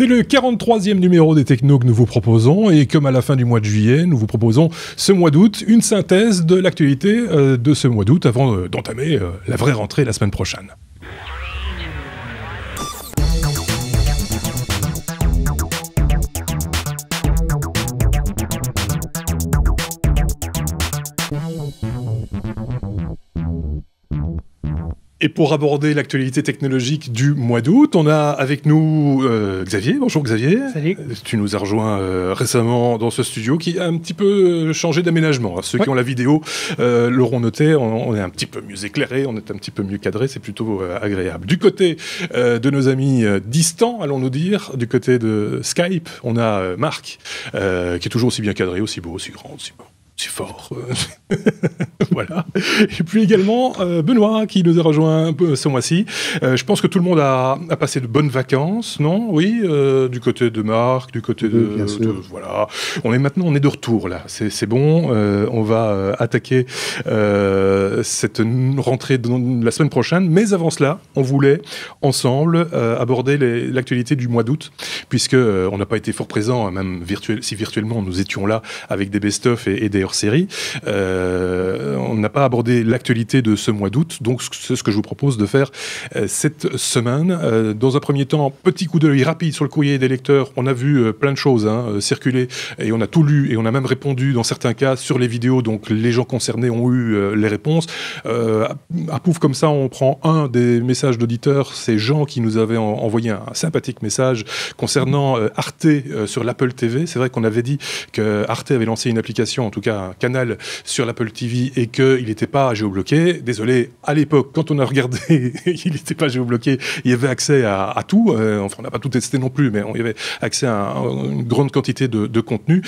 C'est le 43e numéro des Technos que nous vous proposons, et comme à la fin du mois de juillet, nous vous proposons ce mois d'août une synthèse de l'actualité de ce mois d'août avant d'entamer la vraie rentrée la semaine prochaine. Et pour aborder l'actualité technologique du mois d'août, on a avec nous Xavier. Bonjour Xavier. Salut. Tu nous as rejoint récemment dans ce studio qui a un petit peu changé d'aménagement. Ceux qui ont la vidéo l'auront noté, on est un petit peu mieux éclairé, on est un petit peu mieux cadré, c'est plutôt agréable. Du côté de nos amis distants, allons-nous dire, du côté de Skype, on a Marc, qui est toujours aussi bien cadré, aussi beau, aussi grand, aussi beau. C'est fort. Voilà. Et puis également Benoît qui nous a rejoint un peu ce mois-ci. Je pense que tout le monde a passé de bonnes vacances, non? Oui, du côté de Marc, du côté de voilà. On est de retour là. C'est bon. On va attaquer cette rentrée de la semaine prochaine. Mais avant cela, on voulait ensemble aborder l'actualité du mois d'août, puisque on n'a pas été fort présents, même si virtuellement nous étions là avec des best-of et des hors-série. On n'a pas abordé l'actualité de ce mois d'août, donc c'est ce que je vous propose de faire cette semaine. Dans un premier temps, petit coup d'œil rapide sur le courrier des lecteurs. On a vu plein de choses circuler et on a tout lu et on a même répondu dans certains cas sur les vidéos, donc les gens concernés ont eu les réponses. À pouf comme ça, on prend un des messages d'auditeurs, c'est Jean qui nous avait envoyé un sympathique message concernant Arte sur l'Apple TV. C'est vrai qu'on avait dit que Arte avait lancé une application, en tout cas un canal sur l'Apple TV et qu'il n'était pas géobloqué. Désolé, à l'époque, quand on a regardé, il n'était pas géobloqué, il y avait accès à tout. Enfin, on n'a pas tout testé non plus, mais il y avait accès à une grande quantité de contenu.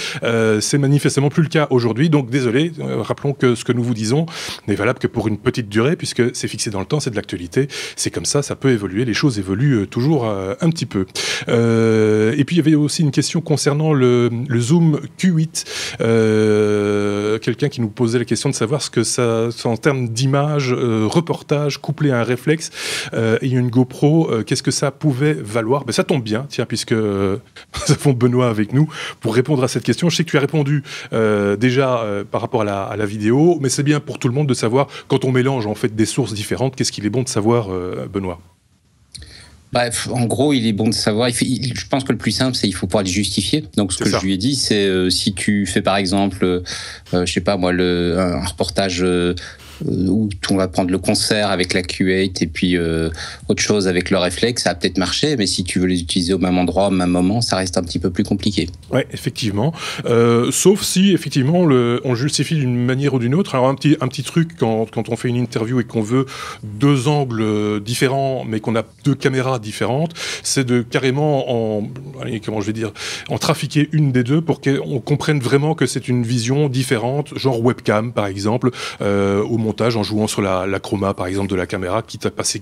C'est manifestement plus le cas aujourd'hui, donc désolé, rappelons que ce que nous vous disons n'est valable que pour une petite durée, puisque c'est fixé dans le temps, c'est de l'actualité, c'est comme ça peut évoluer, les choses évoluent toujours un petit peu. Et puis il y avait aussi une question concernant le Zoom Q8, quelqu'un qui nous posait la question de savoir ce que ça, en termes d'image, reportage, couplé à un réflexe, et une GoPro, qu'est-ce que ça pouvait valoir? Ça tombe bien, tiens, puisque nous avons Benoît avec nous pour répondre à cette question. Je sais que tu as répondu déjà par rapport à la vidéo, mais c'est bien pour tout le monde de savoir, quand on mélange en fait des sources différentes, qu'est-ce qu'il est bon de savoir, Benoît? Bref, en gros, il est bon de savoir. Je pense que le plus simple, c'est qu'il faut pouvoir les justifier. Donc, ce que je lui ai dit, c'est si tu fais par exemple, je sais pas moi, un reportage où on va prendre le concert avec la Q8 et puis autre chose avec le réflexe, ça va peut-être marcher, mais si tu veux les utiliser au même endroit, au même moment, ça reste un petit peu plus compliqué. Ouais, effectivement. Sauf si, effectivement, on justifie d'une manière ou d'une autre. Alors, un petit truc, quand on fait une interview et qu'on veut deux angles différents, mais qu'on a deux caméras différentes, c'est de carrément en trafiquer une des deux pour qu'on comprenne vraiment que c'est une vision différente, genre webcam, par exemple, au montage en jouant sur la chroma par exemple de la caméra qui t'a passé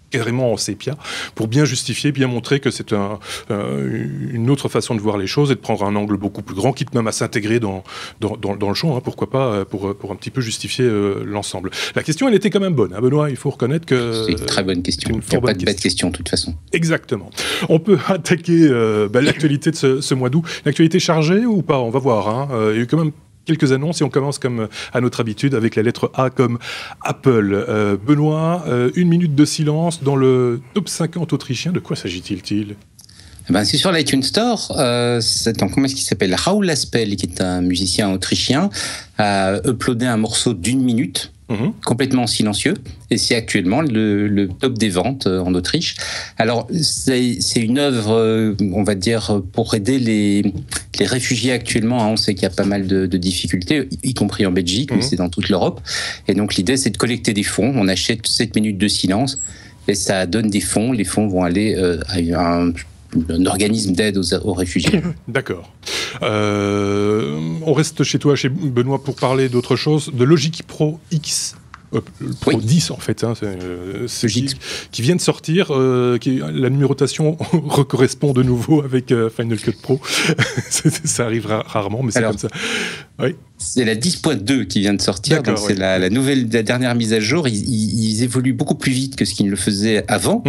carrément en sépia pour bien justifier, bien montrer que c'est une autre façon de voir les choses et de prendre un angle beaucoup plus grand, quitte même à s'intégrer dans le champ, pourquoi pas, pour un petit peu justifier l'ensemble. La question, elle était quand même bonne, Benoît, il faut reconnaître que... C'est une très bonne question, il n'y a pas de bête question de toute façon. Exactement. On peut attaquer l'actualité de ce mois d'août. L'actualité chargée ou pas? On va voir. Il y a eu quand même quelques annonces et on commence comme à notre habitude avec la lettre A comme Apple. Benoît, une minute de silence dans le top 50 autrichien. De quoi s'agit-il? C'est sur l'iTunes Store. Comment est-ce qu'il s'appelle? Raoul Aspel, qui est un musicien autrichien, a uploadé un morceau d'une minute. Complètement silencieux, et c'est actuellement le top des ventes en Autriche. Alors c'est une œuvre, on va dire, pour aider les réfugiés actuellement. On sait qu'il y a pas mal de difficultés, y compris en Belgique, mais c'est dans toute l'Europe. Et donc l'idée, c'est de collecter des fonds. On achète 7 minutes de silence et ça donne des fonds. Les fonds vont aller à un organisme d'aide aux réfugiés. D'accord. On reste chez toi, chez Benoît, pour parler d'autre chose, de Logic Pro X. Pro 10 en fait, c'est qui vient de sortir, la numérotation correspond de nouveau avec Final Cut Pro. Ça arrive rarement, mais c'est comme ça. Oui. C'est la 10.2 qui vient de sortir, donc c'est la dernière mise à jour. Ils évoluent beaucoup plus vite que ce qu'ils ne le faisaient avant.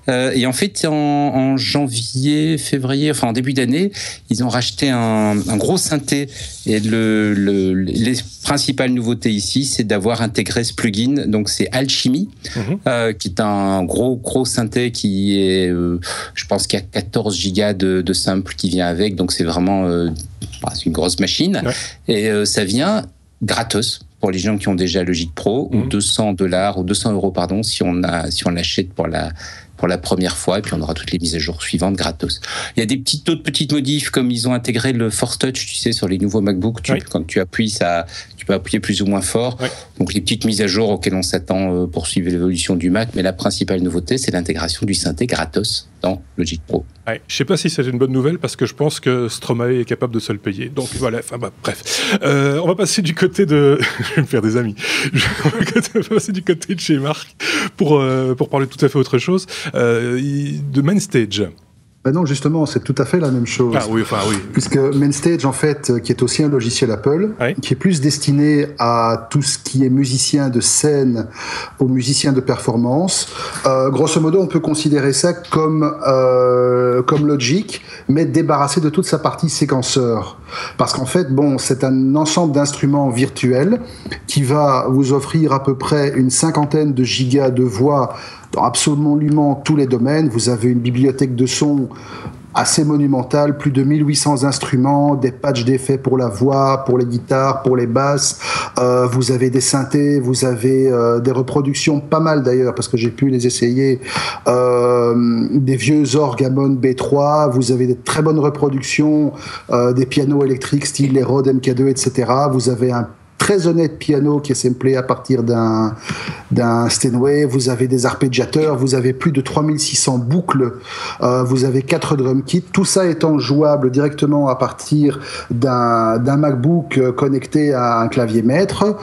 Et en fait, en janvier, février, enfin en début d'année, ils ont racheté un gros synthé. Et les principales nouveautés ici, c'est d'avoir intégré ce plugin. Donc c'est Alchemy, qui est un gros synthé qui est, je pense qu'il y a 14 gigas de samples qui vient avec. Donc c'est vraiment c'est une grosse machine. Et ça vient gratos pour les gens qui ont déjà Logic Pro, ou $200 ou 200 €, pardon, si on l'achète pour la première fois, et puis on aura toutes les mises à jour suivantes gratos. Il y a des autres petites modifs, comme ils ont intégré le Force Touch, tu sais, sur les nouveaux MacBook, quand tu appuies, tu peux appuyer plus ou moins fort. Donc les petites mises à jour auxquelles on s'attend pour suivre l'évolution du Mac, mais la principale nouveauté, c'est l'intégration du synthé gratos dans Logic Pro. Ouais, je sais pas si c'est une bonne nouvelle, parce que je pense que Stromae est capable de se le payer. Donc voilà, bref. On va passer du côté de... je vais me faire des amis. On va passer du côté de chez Marc pour parler tout à fait autre chose. De MainStage. Ben non, justement, c'est tout à fait la même chose. Ah oui, enfin oui. Puisque MainStage, en fait, qui est aussi un logiciel Apple, qui est plus destiné à tout ce qui est musicien de scène aux musiciens de performance. Grosso modo, on peut considérer ça comme Logic, mais débarrassé de toute sa partie séquenceur. Parce qu'en fait, c'est un ensemble d'instruments virtuels qui va vous offrir à peu près une 50aine de gigas de voix dans absolument tous les domaines. Vous avez une bibliothèque de sons assez monumentale, plus de 1800 instruments, des patchs d'effets pour la voix, pour les guitares, pour les basses. Vous avez des synthés, vous avez des reproductions, pas mal d'ailleurs, parce que j'ai pu les essayer, des vieux orgues Hammond B3, vous avez des très bonnes reproductions, des pianos électriques style les Rode MK2, etc. Vous avez un très honnête piano qui est samplé à partir d'un Steinway, vous avez des arpégiateurs, vous avez plus de 3600 boucles, vous avez 4 drum kits, tout ça étant jouable directement à partir d'un MacBook connecté à un clavier maître,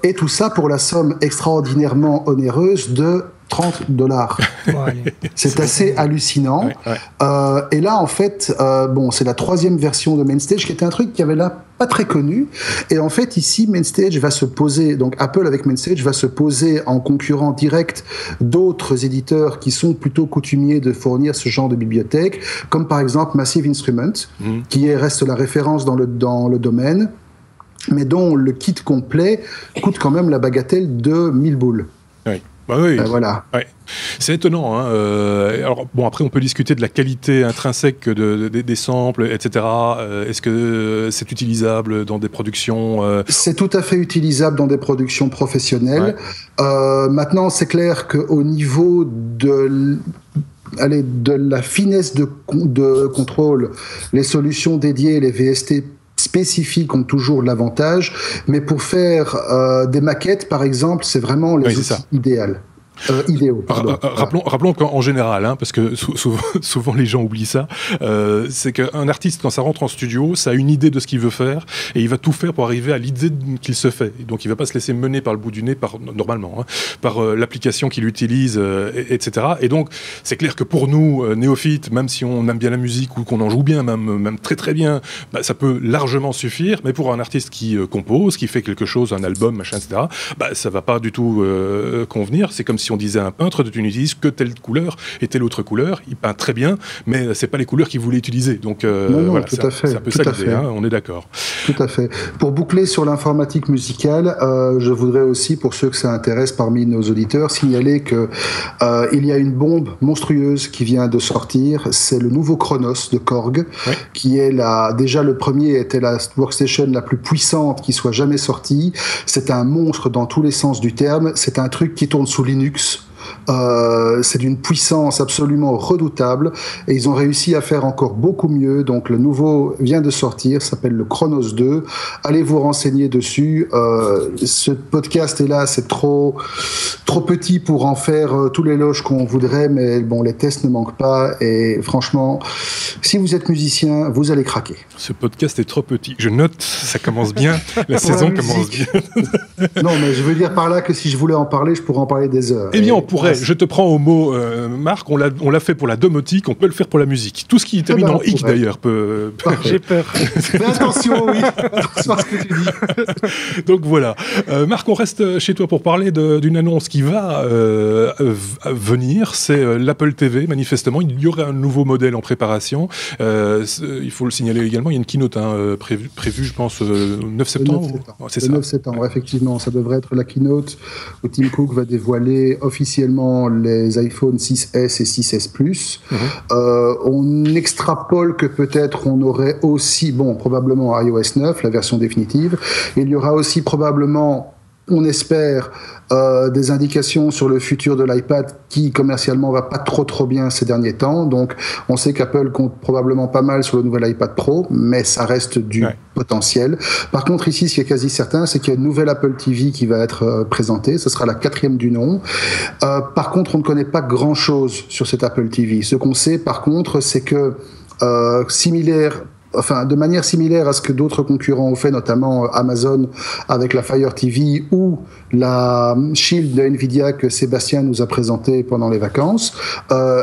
et tout ça pour la somme extraordinairement onéreuse de $30. C'est assez hallucinant. Et là, en fait, c'est la 3e version de MainStage, qui était un truc qui avait là pas très connu. Et en fait, ici, MainStage va se poser, donc Apple avec MainStage va se poser en concurrent direct d'autres éditeurs qui sont plutôt coutumiers de fournir ce genre de bibliothèque, comme par exemple Massive Instruments, qui reste la référence dans le domaine, mais dont le kit complet coûte quand même la bagatelle de 1000 boules. Oui. Voilà. Ouais. C'est étonnant. Alors, après, on peut discuter de la qualité intrinsèque des samples, etc. Est-ce que c'est utilisable dans des productions C'est tout à fait utilisable dans des productions professionnelles. Maintenant, c'est clair qu'au niveau de la finesse de contrôle, les solutions dédiées, les VST spécifiques ont toujours de l'avantage, mais pour faire des maquettes, par exemple, c'est vraiment les outils idéaux. Rappelons qu'en général, parce que souvent les gens oublient ça, c'est qu'un artiste, quand ça rentre en studio, ça a une idée de ce qu'il veut faire, et il va tout faire pour arriver à l'idée qu'il se fait. Et donc il ne va pas se laisser mener par le bout du nez, normalement, par l'application qu'il utilise, etc. Et donc c'est clair que pour nous, néophytes, même si on aime bien la musique ou qu'on en joue bien, même très très bien, ça peut largement suffire, mais pour un artiste qui compose, qui fait quelque chose, un album, machin, etc., ça ne va pas du tout convenir. C'est comme si on disait à un peintre, tu n'utilises que telle couleur et telle autre couleur, il peint très bien, mais c'est pas les couleurs qu'il voulait utiliser. Donc voilà, tout à fait, c'est un peu ça l'idée, on est d'accord. Tout à fait. Pour boucler sur l'informatique musicale, je voudrais aussi, pour ceux que ça intéresse parmi nos auditeurs, signaler que il y a une bombe monstrueuse qui vient de sortir, c'est le nouveau Chronos de Korg, qui est déjà le premier était la workstation la plus puissante qui soit jamais sortie. C'est un monstre dans tous les sens du terme, c'est un truc qui tourne sous Linux. C'est d'une puissance absolument redoutable, et ils ont réussi à faire encore beaucoup mieux. Donc le nouveau vient de sortir, s'appelle le Chronos 2. Allez vous renseigner dessus. Ce podcast est là, c'est trop petit pour en faire tous les éloges qu'on voudrait, mais les tests ne manquent pas, et franchement, si vous êtes musicien, vous allez craquer. Ce podcast est trop petit. Je note, ça commence bien, la saison commence bien. Non, mais je veux dire par là que si je voulais en parler, je pourrais en parler des heures. Eh bien, pourrait, je te prends au mot, Marc, on l'a fait pour la domotique, on peut le faire pour la musique. Tout ce qui termine en hic, d'ailleurs, peut... J'ai peur. Mais attention, oui. Attention à ce que tu dis. Donc voilà. Marc, on reste chez toi pour parler d'une annonce qui va venir. C'est l'Apple TV, manifestement. Il y aurait un nouveau modèle en préparation. Il faut le signaler également, il y a une keynote prévue, je pense, 9 septembre. Le 9 septembre, effectivement. Ça devrait être la keynote où Tim Cook va dévoiler officiellement les iPhone 6S et 6S Plus. On extrapole que peut-être on aurait aussi, probablement iOS 9, la version définitive. Il y aura aussi probablement, on espère, des indications sur le futur de l'iPad qui commercialement va pas trop bien ces derniers temps. Donc on sait qu'Apple compte probablement pas mal sur le nouvel iPad Pro, mais ça reste du potentiel. Par contre ici, ce qui est quasi certain, c'est qu'il y a une nouvelle Apple TV qui va être présentée. Ce sera la 4e du nom. Par contre, on ne connaît pas grand-chose sur cette Apple TV. Ce qu'on sait par contre, c'est que de manière similaire à ce que d'autres concurrents ont fait, notamment Amazon avec la Fire TV ou la Shield de Nvidia que Sébastien nous a présenté pendant les vacances,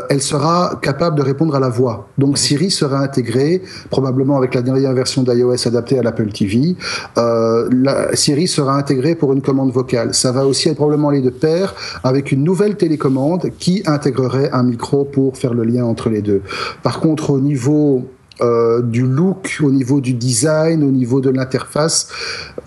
elle sera capable de répondre à la voix. Donc Siri sera intégrée, probablement avec la dernière version d'iOS adaptée à l'Apple TV. Siri sera intégrée pour une commande vocale. Ça va aussi être probablement aller de pair avec une nouvelle télécommande qui intégrerait un micro pour faire le lien entre les deux. Par contre, au niveau du look, au niveau du design, au niveau de l'interface,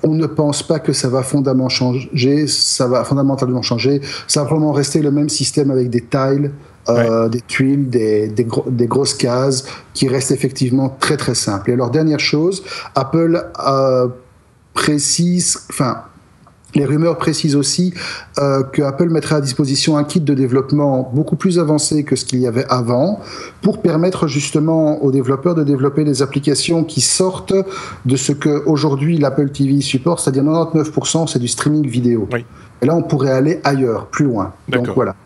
on ne pense pas que ça va fondamentalement changer. Ça va probablement rester le même système avec des tiles, des tuiles, des grosses cases qui restent effectivement très très simples. Et alors, dernière chose, Apple les rumeurs précisent aussi que Apple mettra à disposition un kit de développement beaucoup plus avancé que ce qu'il y avait avant pour permettre justement aux développeurs de développer des applications qui sortent de ce que aujourd'hui l'Apple TV supporte, c'est-à-dire 99% c'est du streaming vidéo. Oui. Et là on pourrait aller ailleurs, plus loin. D'accord. Donc voilà.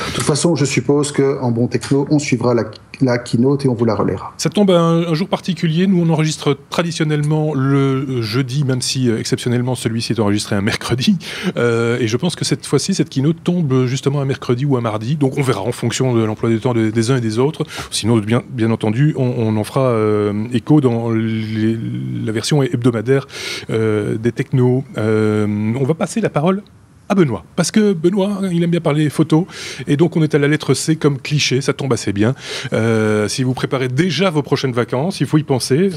De toute façon, je suppose qu'en bon techno, on suivra la keynote et on vous la relaiera. Ça tombe un jour particulier. Nous, on enregistre traditionnellement le jeudi, même si exceptionnellement celui-ci est enregistré un mercredi. Et je pense que cette fois-ci, cette keynote tombe justement un mercredi ou un mardi. Donc on verra en fonction de l'emploi du temps des uns et des autres. Sinon, bien entendu, on en fera écho dans la version hebdomadaire des technos. On va passer la parole à Benoît, parce que Benoît, il aime bien parler photos, et donc on est à la lettre C comme cliché, ça tombe assez bien. Si vous préparez déjà vos prochaines vacances, il faut y penser,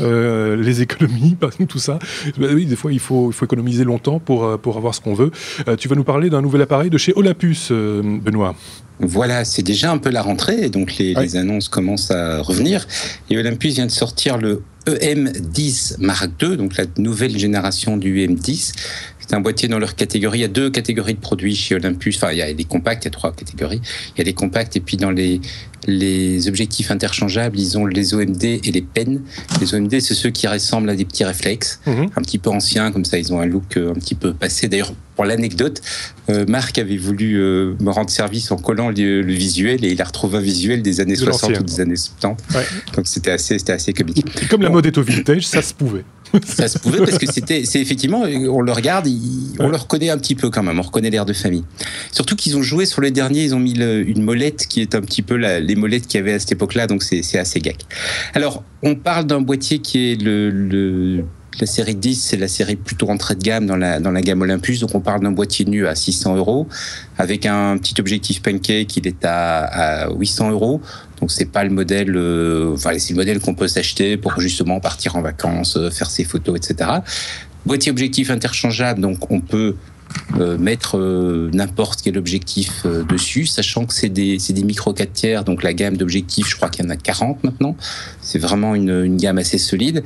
les économies, tout ça. Oui, des fois, il faut économiser longtemps pour avoir ce qu'on veut. Tu vas nous parler d'un nouvel appareil de chez Olympus, Benoît. Voilà, c'est déjà un peu la rentrée, donc les annonces commencent à revenir. Et Olympus vient de sortir le EM10 Mark II, donc la nouvelle génération du EM10. C'est un boîtier dans leur catégorie. Il y a 2 catégories de produits chez Olympus. Enfin, il y a des compacts, il y a 3 catégories. Il y a des compacts, et puis dans les objectifs interchangeables, ils ont les OMD et les PEN. Les OMD, c'est ceux qui ressemblent à des petits réflexes, un petit peu anciens, comme ça, ils ont un look un petit peu passé. D'ailleurs, pour l'anecdote, Marc avait voulu me rendre service en collant le visuel, et il a retrouvé un visuel des années 60 ou des années 70. Ouais. Donc c'était assez comique. Et comme la mode est au vintage, ça se pouvait. Ça se pouvait parce que c'est effectivement, on le regarde, on le reconnaît un petit peu quand même, on reconnaît l'air de famille. Surtout qu'ils ont joué sur les derniers, ils ont mis une molette qui est un petit peu les molettes qu'il y avait à cette époque-là, donc c'est assez gag. Alors, on parle d'un boîtier qui est la série 10, c'est la série plutôt entrée de gamme dans la gamme Olympus, donc on parle d'un boîtier nu à 600 €, avec un petit objectif pancake, il est à 800 €. Donc c'est pas le modèle, c'est le modèle qu'on peut s'acheter pour justement partir en vacances, faire ses photos, etc. Boîtier objectif interchangeable, donc on peut mettre n'importe quel objectif dessus, sachant que c'est des micro 4/3, donc la gamme d'objectifs, je crois qu'il y en a 40 maintenant. C'est vraiment une gamme assez solide.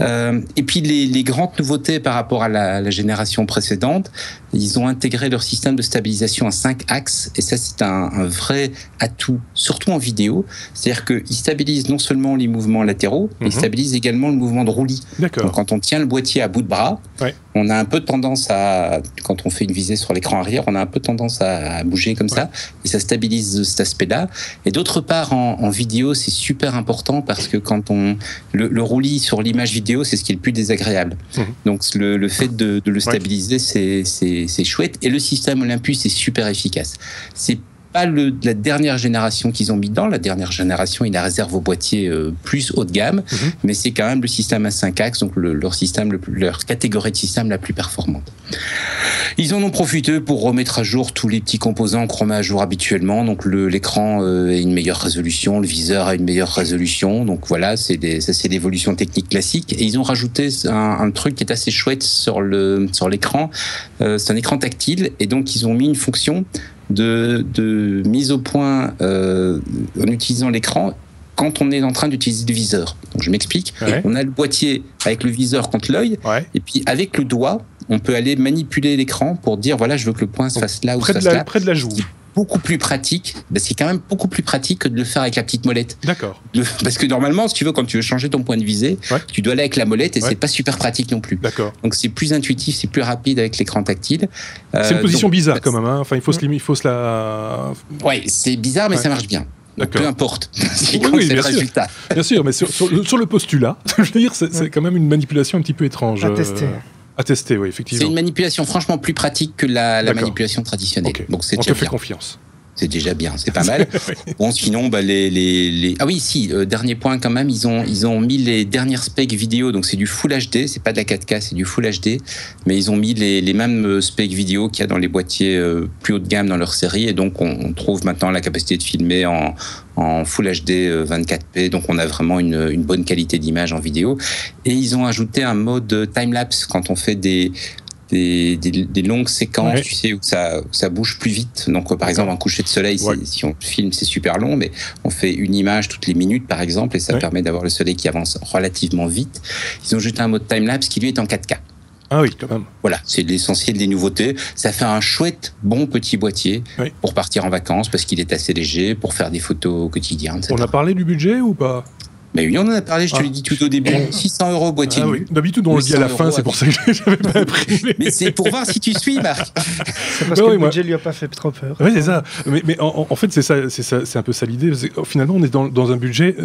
Et puis les grandes nouveautés par rapport à la génération précédente, ils ont intégré leur système de stabilisation à 5 axes, et ça c'est un vrai atout, surtout en vidéo. C'est-à-dire qu'ils stabilisent non seulement les mouvements latéraux, mais ils stabilisent également le mouvement de roulis. D'accord. Donc quand on tient le boîtier à bout de bras, on a un peu tendance quand on fait une visée sur l'écran arrière, on a un peu tendance à bouger comme ça, et ça stabilise cet aspect-là. Et d'autre part, en vidéo, c'est super important parce que quand le roulis sur l'image vidéo, c'est ce qui est le plus désagréable. Donc le fait de le stabiliser, c'est chouette. Et le système Olympus est super efficace. C'est pas la dernière génération qu'ils ont mis dedans. La dernière génération, ils la réservent aux boîtiers plus haut de gamme, mais c'est quand même le système à 5 axes, donc leur catégorie de système la plus performante. Ils en ont profité pour remettre à jour tous les petits composants qu'on remet à jour habituellement. Donc l'écran a une meilleure résolution, le viseur a une meilleure résolution. Donc voilà, c'est l'évolution technique classique. Et ils ont rajouté un truc qui est assez chouette sur l'écran. C'est un écran tactile, et donc ils ont mis une fonction de mise au point en utilisant l'écran quand on est en train d'utiliser le viseur. Donc je m'explique. Ouais. On a le boîtier avec le viseur contre l'œil, et puis avec le doigt, on peut aller manipuler l'écran pour dire voilà, je veux que le point se fasse là ou se fasse là. Près de la joue. Beaucoup plus pratique. C'est quand même beaucoup plus pratique que de le faire avec la petite molette. D'accord. Parce que normalement, si tu veux, quand tu veux changer ton point de visée, tu dois aller avec la molette, et c'est pas super pratique non plus. D'accord. Donc c'est plus intuitif, c'est plus rapide avec l'écran tactile. C'est une position bizarre quand même. Hein. Enfin, il faut se la. Ouais, c'est bizarre, mais ça marche bien. Donc, peu importe. C'est oui, le résultat. Bien sûr, mais sur le postulat, je veux dire, c'est quand même une manipulation un petit peu étrange. À tester, oui, effectivement. C'est une manipulation franchement plus pratique que la manipulation traditionnelle. Okay. Donc c'est on te fait confiance. C'est déjà bien, c'est pas mal. Bon, sinon, ah oui, si, dernier point quand même, ils ont mis les dernières specs vidéo, donc c'est du Full HD, c'est pas de la 4K, c'est du Full HD, mais ils ont mis les mêmes specs vidéo qu'il y a dans les boîtiers plus haut de gamme dans leur série, et donc on trouve maintenant la capacité de filmer en Full HD 24p, donc on a vraiment une bonne qualité d'image en vidéo. Et ils ont ajouté un mode time-lapse quand on fait des longues séquences, tu sais, où ça bouge plus vite. Donc, par exemple, un coucher de soleil, si on filme, c'est super long, mais on fait une image toutes les minutes, par exemple, et ça permet d'avoir le soleil qui avance relativement vite. Ils ont ajouté un mode time-lapse qui, lui, est en 4K. Ah oui, quand même. Voilà, c'est l'essentiel des nouveautés. Ça fait un chouette, bon petit boîtier pour partir en vacances, parce qu'il est assez léger, pour faire des photos au quotidien, etc. On a parlé du budget ou pas ? Mais oui, on en a parlé, je te l'ai dit tout au début. 600 € boîtier. Oui. D'habitude, on le dit à la fin, c'est pour ça que j'avais pas appris. Mais c'est pour voir si tu suis, Marc. C'est parce que le budget lui a pas fait trop peur. Oui, c'est ça. Mais en fait, c'est un peu ça l'idée. Finalement, on est dans un budget,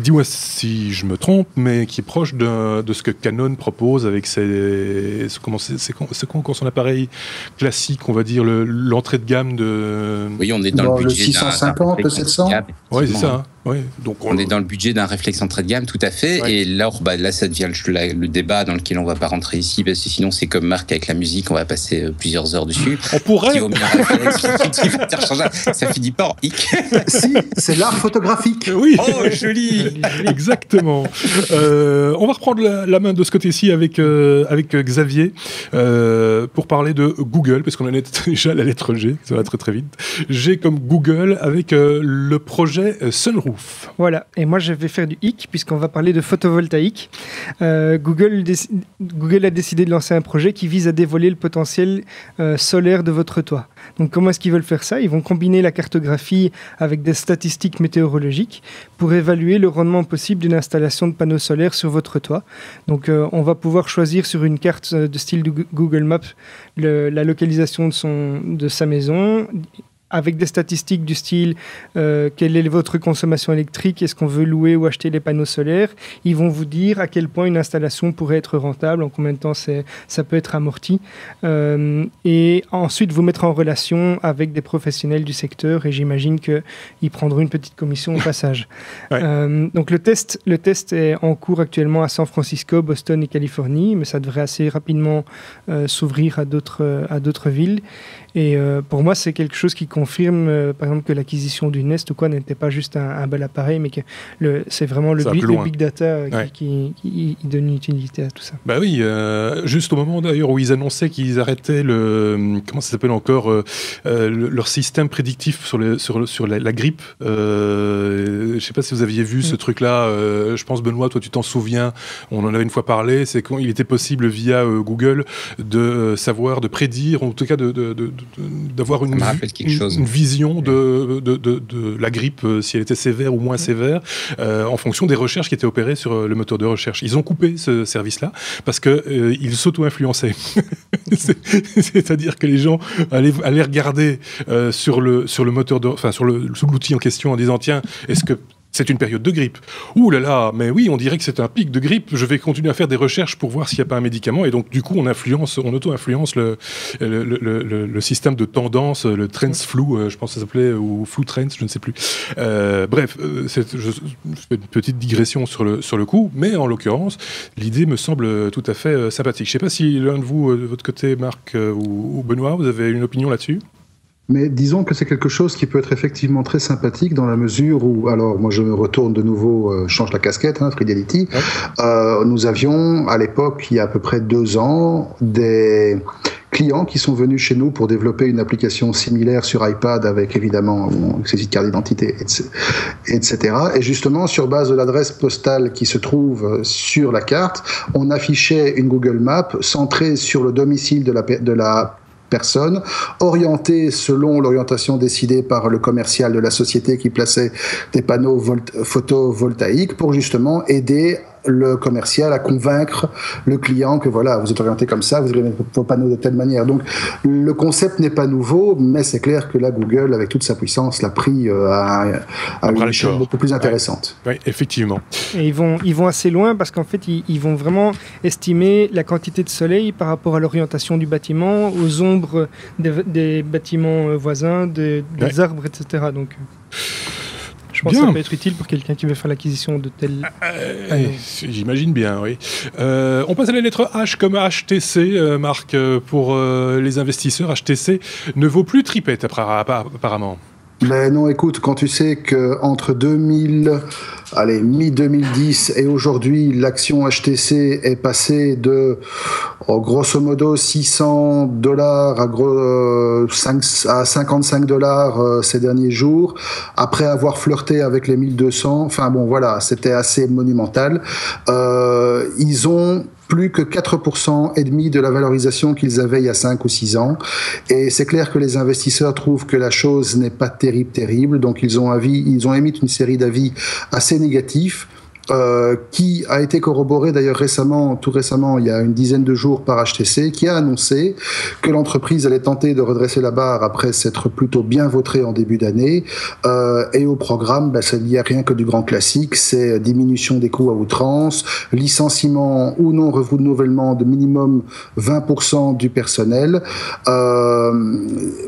dis-moi si je me trompe, mais qui est proche de ce que Canon propose avec c'est quoi son appareil classique, on va dire, l'entrée de gamme de... Oui, on est dans le budget le 650, le 700. Oui, c'est ça. Oui, donc on est dans le budget d'un réflexe entrée de gamme, tout à fait. Et là, ça devient le débat dans lequel on ne va pas rentrer ici, parce que sinon, c'est comme Marc avec la musique, on va passer plusieurs heures dessus. On pourrait. Ça finit pas en hic. Si, c'est l'art photographique. Oui. Oh, joli. Exactement. On va reprendre la main de ce côté-ci avec Xavier pour parler de Google, parce qu'on en est déjà à la lettre G, ça va très très vite. G comme Google avec le projet Sunroof. Voilà, et moi je vais faire du hic puisqu'on va parler de photovoltaïque. Google a décidé de lancer un projet qui vise à dévoiler le potentiel solaire de votre toit. Donc comment est-ce qu'ils veulent faire ça ? Ils vont combiner la cartographie avec des statistiques météorologiques pour évaluer le rendement possible d'une installation de panneaux solaires sur votre toit. Donc on va pouvoir choisir sur une carte de style Google Maps la localisation de sa maison, avec des statistiques du style quelle est votre consommation électrique, est-ce qu'on veut louer ou acheter les panneaux solaires. Ils vont vous dire à quel point une installation pourrait être rentable, en combien de temps ça peut être amorti, et ensuite vous mettre en relation avec des professionnels du secteur, et j'imagine qu'ils prendront une petite commission au passage. Donc le test est en cours actuellement à San Francisco, Boston et Californie, mais ça devrait assez rapidement s'ouvrir à d'autres villes. Et pour moi, c'est quelque chose qui confirme, par exemple, que l'acquisition du Nest ou quoi n'était pas juste un bel appareil, mais que c'est vraiment le big data qui donne une utilité à tout ça. Bah oui, juste au moment d'ailleurs où ils annonçaient qu'ils arrêtaient comment ça s'appelle encore, leur système prédictif sur la grippe. Je sais pas si vous aviez vu ce truc-là. Je pense, Benoît, toi tu t'en souviens. On en avait une fois parlé. C'est qu'il était possible via Google de savoir, de prédire, en tout cas d'avoir une vision de la grippe, si elle était sévère ou moins sévère, en fonction des recherches qui étaient opérées sur le moteur de recherche. Ils ont coupé ce service-là parce qu'ils s'auto-influençaient. C'est-à-dire que les gens allaient regarder sur le moteur sous l'outil en question en disant tiens, est-ce que C'est une période de grippe. Ouh là là, mais oui, on dirait que c'est un pic de grippe. Je vais continuer à faire des recherches pour voir s'il n'y a pas un médicament. Et donc, du coup, on auto-influence le système de tendance, le trends flou, je pense que ça s'appelait, ou flou trends, je ne sais plus. Bref, je fais une petite digression sur le coup, mais en l'occurrence, l'idée me semble tout à fait sympathique. Je ne sais pas si l'un de vous, de votre côté, Marc ou Benoît, vous avez une opinion là-dessus ? Mais disons que c'est quelque chose qui peut être effectivement très sympathique dans la mesure où, alors moi je me retourne de nouveau, change la casquette, Fridelity. Ouais. Nous avions à l'époque, il y a à peu près 2 ans, des clients qui sont venus chez nous pour développer une application similaire sur iPad avec évidemment ses cartes d'identité, etc. Et justement, sur base de l'adresse postale qui se trouve sur la carte, on affichait une Google Map centrée sur le domicile de la personne, orientée selon l'orientation décidée par le commercial de la société qui plaçait des panneaux photovoltaïques pour justement aider le commercial à convaincre le client que voilà, vous êtes orienté comme ça, vous avez vos panneaux de telle manière. Donc le concept n'est pas nouveau, mais c'est clair que là, Google, avec toute sa puissance, l'a pris à une échelle beaucoup plus intéressante. Oui, effectivement. Et ils vont assez loin parce qu'en fait, ils vont vraiment estimer la quantité de soleil par rapport à l'orientation du bâtiment, aux ombres des bâtiments voisins, des arbres, etc. Donc... Je pense que ça peut être utile pour quelqu'un qui veut faire l'acquisition de tels... J'imagine bien, oui. On passe à la lettre H comme HTC, Marc. Pour les investisseurs, HTC ne vaut plus tripette, apparemment. Mais non, écoute, quand tu sais qu'entre mi-2010 et aujourd'hui, l'action HTC est passée de, grosso modo, $600 à $55 ces derniers jours, après avoir flirté avec les 1200. Enfin bon, voilà, c'était assez monumental. Ils ont plus que 4% et demi de la valorisation qu'ils avaient il y a 5 ou 6 ans. Et c'est clair que les investisseurs trouvent que la chose n'est pas terrible. Donc ils ont émis une série d'avis assez négatifs. Qui a été corroboré d'ailleurs tout récemment, il y a une dizaine de jours par HTC, qui a annoncé que l'entreprise allait tenter de redresser la barre après s'être plutôt bien vautrée en début d'année. Et au programme, il n'y a rien que du grand classique, c'est diminution des coûts à outrance, licenciement ou non renouvellement de minimum 20% du personnel.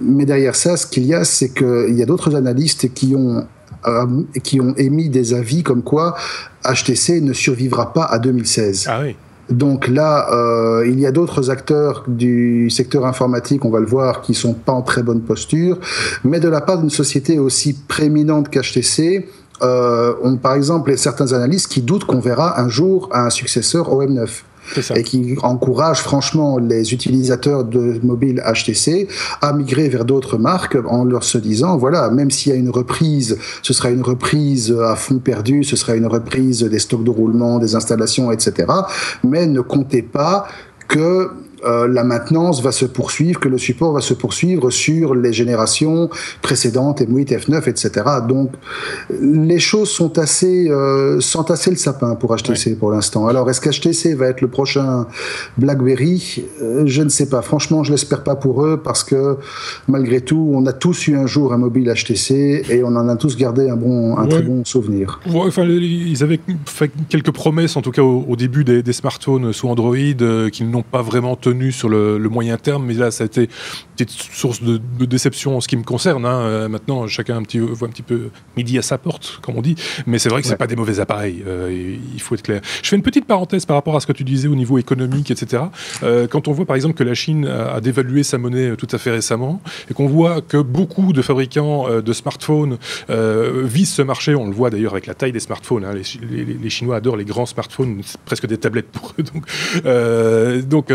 Mais derrière ça, ce qu'il y a, c'est qu'il y a d'autres analystes qui ont émis des avis comme quoi HTC ne survivra pas à 2016. Ah oui. Donc là, il y a d'autres acteurs du secteur informatique, on va le voir, qui sont pas en très bonne posture, mais de la part d'une société aussi prééminente qu'HTC, par exemple, certains analystes qui doutent qu'on verra un jour un successeur au M9. Et qui encourage franchement les utilisateurs de mobiles HTC à migrer vers d'autres marques en leur se disant, voilà, même s'il y a une reprise, ce sera une reprise à fond perdu, ce sera une reprise des stocks de roulement, des installations, etc. Mais ne comptez pas que la maintenance va se poursuivre, que le support va se poursuivre sur les générations précédentes, M8, F9, etc. Donc, les choses sentent assez le sapin pour HTC pour l'instant. Alors, est-ce qu'HTC va être le prochain BlackBerry ? Je ne sais pas. Franchement, je l'espère pas pour eux parce que, malgré tout, on a tous eu un jour un mobile HTC et on en a tous gardé un très bon souvenir. Ouais, enfin, ils avaient fait quelques promesses, en tout cas au début des smartphones sous Android, qu'ils n'ont pas vraiment tenu sur le moyen terme, mais là ça a été une petite source de déception en ce qui me concerne. Maintenant, chacun voit un petit peu midi à sa porte, comme on dit, mais c'est vrai que c'est pas des mauvais appareils, il faut être clair. Je fais une petite parenthèse par rapport à ce que tu disais au niveau économique, etc. Quand on voit par exemple que la Chine a dévalué sa monnaie tout à fait récemment, et qu'on voit que beaucoup de fabricants de smartphones visent ce marché, on le voit d'ailleurs avec la taille des smartphones, les Chinois adorent les grands smartphones, c'est presque des tablettes pour eux, donc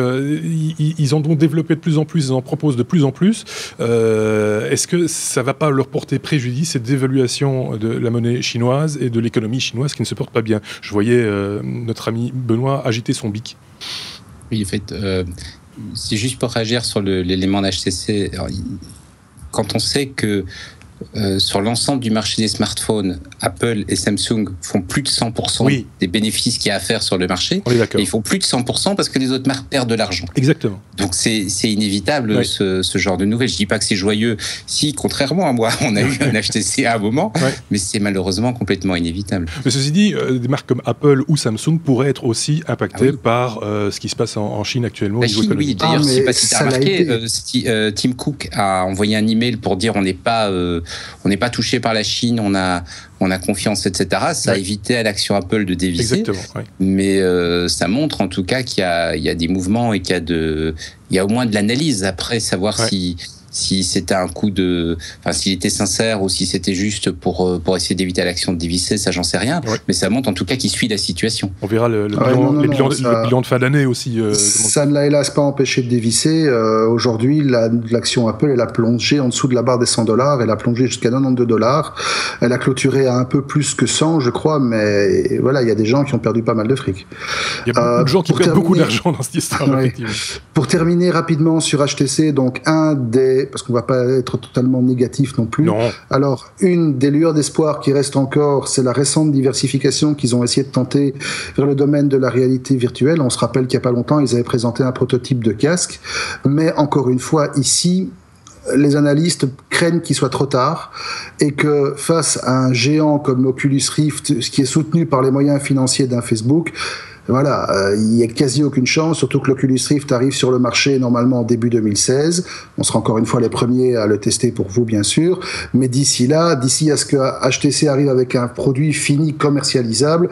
ils en ont développé de plus en plus, ils en proposent de plus en plus. Est-ce que ça ne va pas leur porter préjudice, cette dévaluation de la monnaie chinoise et de l'économie chinoise qui ne se porte pas bien ? Je voyais notre ami Benoît agiter son bic. Oui, en fait, c'est juste pour réagir sur l'élément d'HTC. Alors, quand on sait que sur l'ensemble du marché des smartphones, Apple et Samsung font plus de 100% des bénéfices qu'il y a à faire sur le marché. Et ils font plus de 100% parce que les autres marques perdent de l'argent. Exactement. Donc c'est inévitable ce genre de nouvelles. Je dis pas que c'est joyeux. Si, contrairement à moi, on a eu un HTC à un moment, mais c'est malheureusement complètement inévitable. Mais ceci dit, des marques comme Apple ou Samsung pourraient être aussi impactées par ce qui se passe en Chine actuellement. La Chine, oui. D'ailleurs, je ne sais pas si tu as remarqué, Tim Cook a envoyé un email pour dire on n'est pas touché par la Chine, on a confiance, etc. Ça a évité à l'action Apple de dévisser. Exactement. Mais ça montre en tout cas qu'il y a des mouvements et qu'il y a au moins de l'analyse après, savoir si c'était un coup s'il était sincère ou si c'était juste pour essayer d'éviter l'action de dévisser, ça j'en sais rien. Mais ça montre en tout cas qu'il suit la situation. On verra le bilan de fin d'année aussi. Ça ne l'a hélas pas empêché de dévisser. Aujourd'hui, l'action Apple, elle a plongé en dessous de la barre des $100, elle a plongé jusqu'à $92. Elle a clôturé à un peu plus que 100, je crois, mais voilà, il y a des gens qui ont perdu pas mal de fric. Il y a beaucoup de gens qui perdent beaucoup d'argent dans cette histoire, effectivement. Pour terminer rapidement sur HTC, donc parce qu'on ne va pas être totalement négatif non plus. Non. Alors, une des lueurs d'espoir qui reste encore, c'est la récente diversification qu'ils ont essayé de tenter vers le domaine de la réalité virtuelle. On se rappelle qu'il n'y a pas longtemps, ils avaient présenté un prototype de casque. Mais encore une fois, ici, les analystes craignent qu'il soit trop tard et que face à un géant comme Oculus Rift, ce qui est soutenu par les moyens financiers d'un Facebook, voilà, il n'y a quasi aucune chance, surtout que l'Oculus Rift arrive sur le marché normalement en début 2016. On sera encore une fois les premiers à le tester pour vous, bien sûr. Mais d'ici à ce que HTC arrive avec un produit fini commercialisable,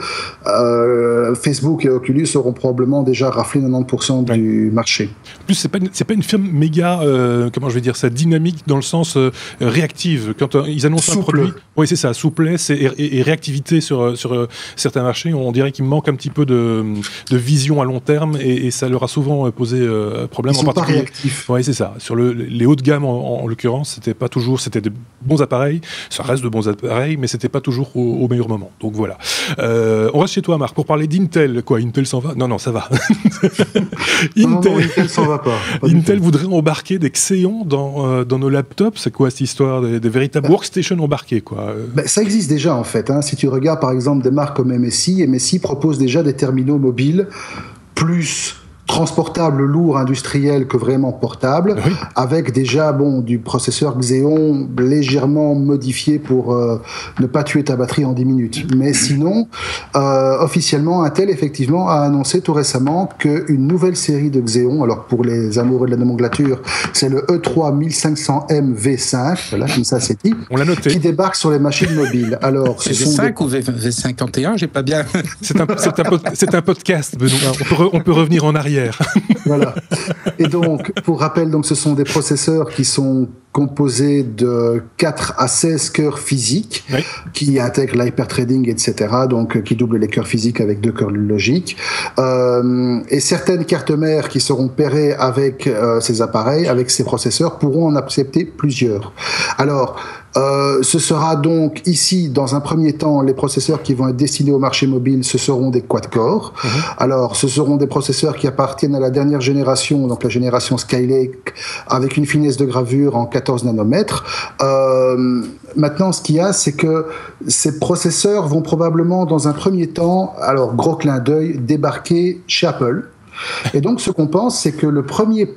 Facebook et Oculus auront probablement déjà raflé 90% du marché. En plus, c'est pas une firme méga, comment je vais dire ça, dynamique dans le sens réactive. Quand ils annoncent un produit, oui, c'est ça, souplesse et réactivité sur certains marchés, on dirait qu'il manque un petit peu de vision à long terme et ça leur a souvent posé problème. Ils sont pas réactifs. Oui, c'est ça. Sur les hauts de gamme, en l'occurrence, c'était des bons appareils. Ça reste de bons appareils, mais c'était pas toujours au meilleur moment. Donc voilà. On reste chez toi, Marc, pour parler d'Intel. Quoi, Intel s'en va ? Non, ça va. Intel s'en va pas. Intel voudrait embarquer des Xeon dans nos laptops. C'est quoi cette histoire des véritables workstations embarquées, quoi. Ça existe déjà, en fait. Si tu regardes, par exemple, des marques comme MSI propose déjà des terminaux mobiles plus transportable lourd industriel que vraiment portable, avec déjà du processeur Xeon légèrement modifié pour ne pas tuer ta batterie en 10 minutes. Mais sinon, officiellement, Intel effectivement a annoncé tout récemment qu'une nouvelle série de Xeon, alors pour les amoureux de la nomenclature, c'est le E3 1500M V5, voilà, comme ça c'est dit, on l'a noté, qui débarque sur les machines mobiles. Alors, c'est V5 ou V51, j'ai pas bien. C'est un podcast, Benoît. On peut revenir en arrière. Voilà. Et donc, pour rappel, ce sont des processeurs qui sont composés de 4 à 16 cœurs physiques, qui intègrent l'hyperthreading, etc., donc qui doublent les cœurs physiques avec 2 cœurs logiques. Et certaines cartes mères qui seront pairées avec ces appareils, avec ces processeurs, pourront en accepter plusieurs. Alors, ce sera donc ici, dans un premier temps, les processeurs qui vont être destinés au marché mobile, ce seront des quad-core. Alors, ce seront des processeurs qui appartiennent à la dernière génération, donc la génération Skylake, avec une finesse de gravure en 14 nanomètres. Maintenant, ce qu'il y a, c'est que ces processeurs vont probablement, dans un premier temps, alors gros clin d'œil, débarquer chez Apple. Et donc, ce qu'on pense, c'est que le premier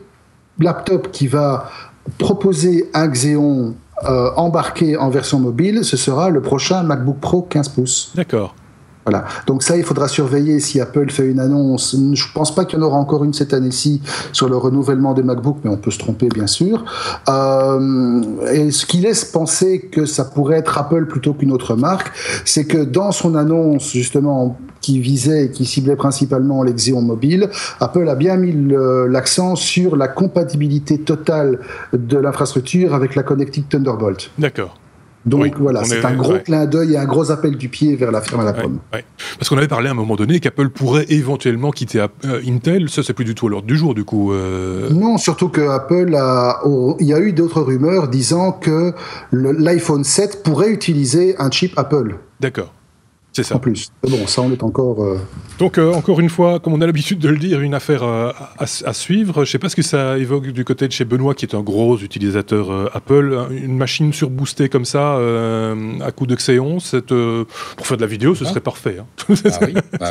laptop qui va proposer un Xeon embarqué en version mobile, ce sera le prochain MacBook Pro 15 pouces. D'accord. Voilà. Donc ça, il faudra surveiller si Apple fait une annonce. Je ne pense pas qu'il y en aura encore une cette année-ci sur le renouvellement des MacBooks, mais on peut se tromper, bien sûr. Et ce qui laisse penser que ça pourrait être Apple plutôt qu'une autre marque, c'est que dans son annonce, justement, qui visait et qui ciblait principalement les Xeon mobiles, Apple a bien mis l'accent sur la compatibilité totale de l'infrastructure avec la connectique Thunderbolt. D'accord. Donc voilà, c'est un gros clin d'œil et un gros appel du pied vers la firme à la pomme. Parce qu'on avait parlé à un moment donné qu'Apple pourrait éventuellement quitter Intel. Ça, c'est plus du tout à l'ordre du jour, du coup. Non, surtout que Apple il y a eu d'autres rumeurs disant que l'iPhone 7 pourrait utiliser un chip Apple. D'accord. C'est ça. En plus. Mais bon, ça, on est encore... Donc, encore une fois, comme on a l'habitude de le dire, une affaire à suivre. Je ne sais pas ce que ça évoque du côté de chez Benoît, qui est un gros utilisateur Apple. Une machine surboostée comme ça, à coup de Xeon, pour faire de la vidéo, ce serait parfait. Hein.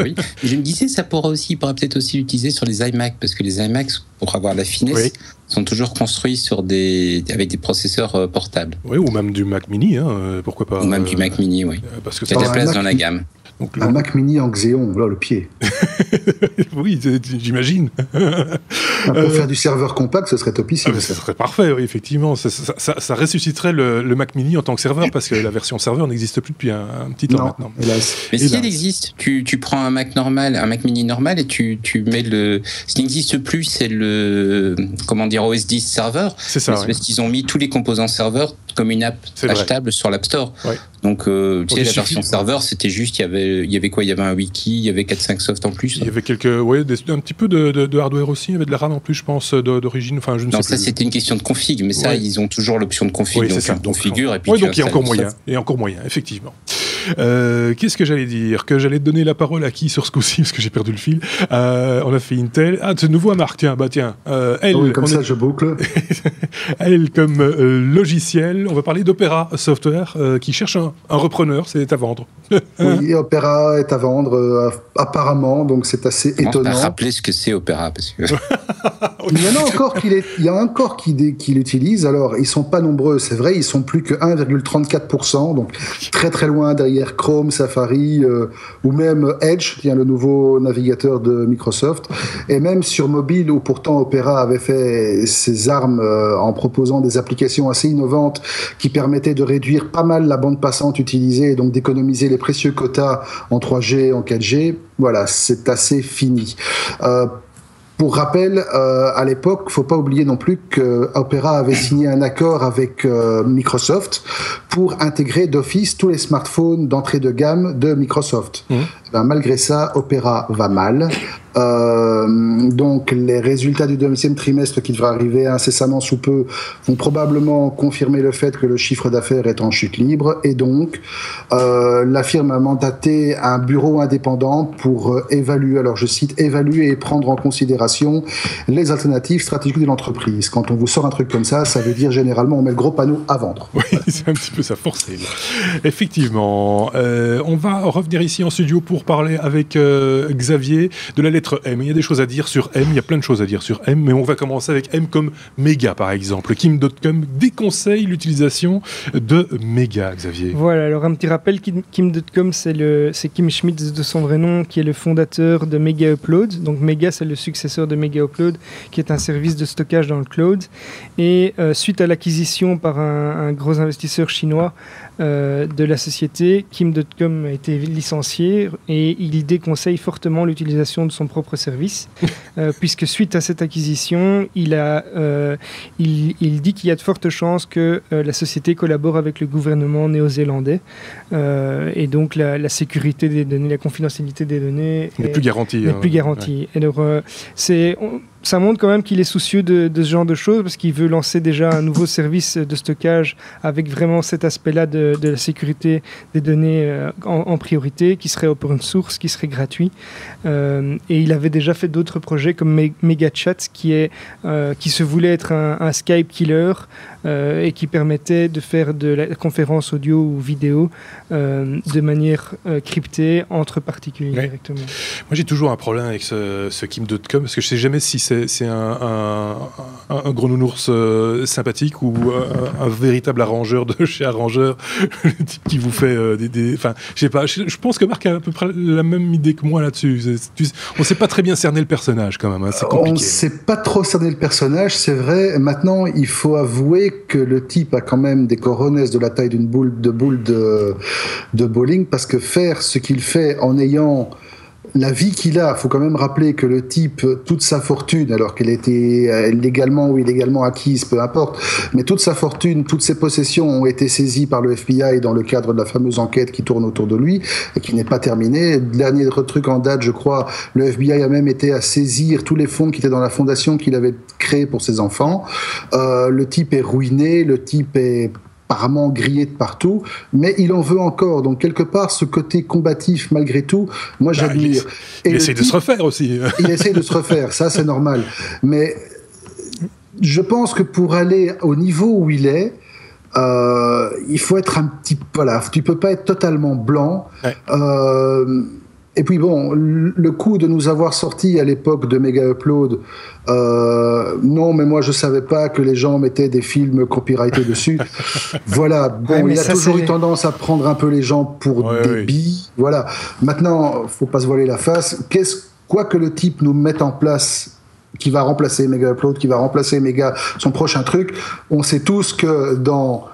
Oui. Je me disais, ça pourra peut-être aussi l'utiliser sur les iMac, parce que les iMac, pour avoir la finesse, sont toujours construits avec des processeurs portables. Oui, ou même du Mac Mini, pourquoi pas. Ou même du Mac Mini, oui. Parce que il y a de la place dans la gamme. Donc, un Mac Mini en Xeon, là, le pied. Oui, j'imagine. Pour faire du serveur compact, ce serait topissime. Ce serait parfait, oui, effectivement. Ça ressusciterait le Mac Mini en tant que serveur, parce que la version serveur n'existe plus depuis un petit temps maintenant. Hélas. Mais si elle existe, tu prends un Mac Mini normal, et tu mets ce qui n'existe plus, c'est le OS 10 serveur. C'est ça. C'est parce qu'ils ont mis tous les composants serveurs comme une app achetable sur l'App Store. Ouais. Donc, la version serveur, c'était juste, il y avait quoi ? Il y avait un wiki, il y avait 4-5 softs en plus. Il y avait un petit peu de hardware aussi, il y avait de la RAM en plus, je pense, d'origine. Enfin, je ne sais plus. Ça, c'était une question de config, mais ça, ils ont toujours l'option de config. Donc, tu configures et puis donc il y a encore moyen. Il y a encore moyen, effectivement. Qu'est-ce que j'allais dire ? Que j'allais donner la parole à qui sur ce coup-ci, parce que j'ai perdu le fil. On a fait Intel. Ah, de nouveau à Marc, tiens. Elle, comme ça, je boucle. Elle, comme logiciel, on va parler d'Opera Software, qui cherche un repreneur, c'est à vendre. Oui, Opera est à vendre, apparemment, donc c'est assez étonnant. On va rappeler ce que c'est Opera, parce que... Il y en a encore qui l'utilisent. Alors, ils sont pas nombreux, c'est vrai, ils sont plus que 1,34%, donc très très loin derrière Chrome, Safari, ou même Edge, qui est le nouveau navigateur de Microsoft. Et même sur mobile, où pourtant Opera avait fait ses armes en proposant des applications assez innovantes qui permettaient de réduire pas mal la bande passante utilisée et donc d'économiser les précieux quotas en 3G, en 4G. Voilà, c'est assez fini. Pour rappel, à l'époque, il ne faut pas oublier non plus qu'Opera avait signé un accord avec Microsoft pour intégrer d'office tous les smartphones d'entrée de gamme de Microsoft. Malgré ça, Opera va mal. Donc les résultats du deuxième trimestre qui devraient arriver incessamment sous peu vont probablement confirmer le fait que le chiffre d'affaires est en chute libre, et donc la firme a mandaté un bureau indépendant pour évaluer, alors je cite, évaluer et prendre en considération les alternatives stratégiques de l'entreprise. Quand on vous sort un truc comme ça veut dire généralement on met le gros panneau à vendre. Oui, c'est un petit peu ça, forcé. Effectivement. On va revenir ici en studio pour parler avec Xavier de la lettre M. Il y a des choses à dire sur M, il y a plein de choses à dire sur M, mais on va commencer avec M comme méga, par exemple. Kim.com déconseille l'utilisation de méga, Xavier. Voilà, alors un petit rappel, Kim.com, c'est Kim Schmitz de son vrai nom, qui est le fondateur de Mega Upload. Donc Mega, c'est le successeur de Mega Upload, qui est un service de stockage dans le cloud. Et suite à l'acquisition par un gros investisseur chinois de la société, Kim.com a été licencié et il déconseille fortement l'utilisation de son propre service, puisque suite à cette acquisition, il dit qu'il y a de fortes chances que la société collabore avec le gouvernement néo-zélandais, et donc la sécurité des données, la confidentialité des données n'est plus garantie. Ouais. Et donc, ça montre quand même qu'il est soucieux de ce genre de choses, parce qu'il veut lancer déjà un nouveau service de stockage avec vraiment cet aspect-là de la sécurité des données en priorité, qui serait open source, qui serait gratuit. Et il avait déjà fait d'autres projets comme MegaChat, qui se voulait être un Skype killer, et qui permettait de faire de la conférence audio ou vidéo de manière cryptée entre particuliers directement. Moi, j'ai toujours un problème avec ce Kim.com, parce que je ne sais jamais si c'est un gros nounours sympathique ou un véritable arrangeur de chez Arrangeur, le type qui vous fait enfin, je sais pas, je pense que Marc a à peu près la même idée que moi là-dessus. On ne sait pas très bien cerner le personnage quand même, c'est compliqué. On ne sait pas trop cerner le personnage, c'est vrai. Maintenant, il faut avouer que le type a quand même des cojones de la taille d'une boule de bowling, parce que faire ce qu'il fait en ayant la vie qu'il a, il faut quand même rappeler que le type, toute sa fortune, alors qu'elle était légalement ou illégalement acquise, peu importe, mais toute sa fortune, toutes ses possessions ont été saisies par le FBI dans le cadre de la fameuse enquête qui tourne autour de lui et qui n'est pas terminée. Dernier truc en date, je crois, le FBI a même été à saisir tous les fonds qui étaient dans la fondation qu'il avait créée pour ses enfants. Le type est ruiné, le type est apparemment grillé de partout, mais il en veut encore. Donc, quelque part, ce côté combatif, malgré tout, moi, j'admire. Il essaie de se refaire aussi. Il essaie de se refaire, ça, c'est normal. Mais je pense que pour aller au niveau où il est, il faut être un petit... Voilà, tu peux pas être totalement blanc. Ouais. Et puis bon, le coup de nous avoir sortis à l'époque de Mega Upload, non, mais moi je savais pas que les gens mettaient des films copyrightés dessus. Voilà, bon, il a toujours eu tendance à prendre un peu les gens pour des billes. Voilà. Maintenant, faut pas se voiler la face. Quoi que le type nous mette en place, qui va remplacer Mega Upload, qui va remplacer Mega, son prochain truc, on sait tous que dans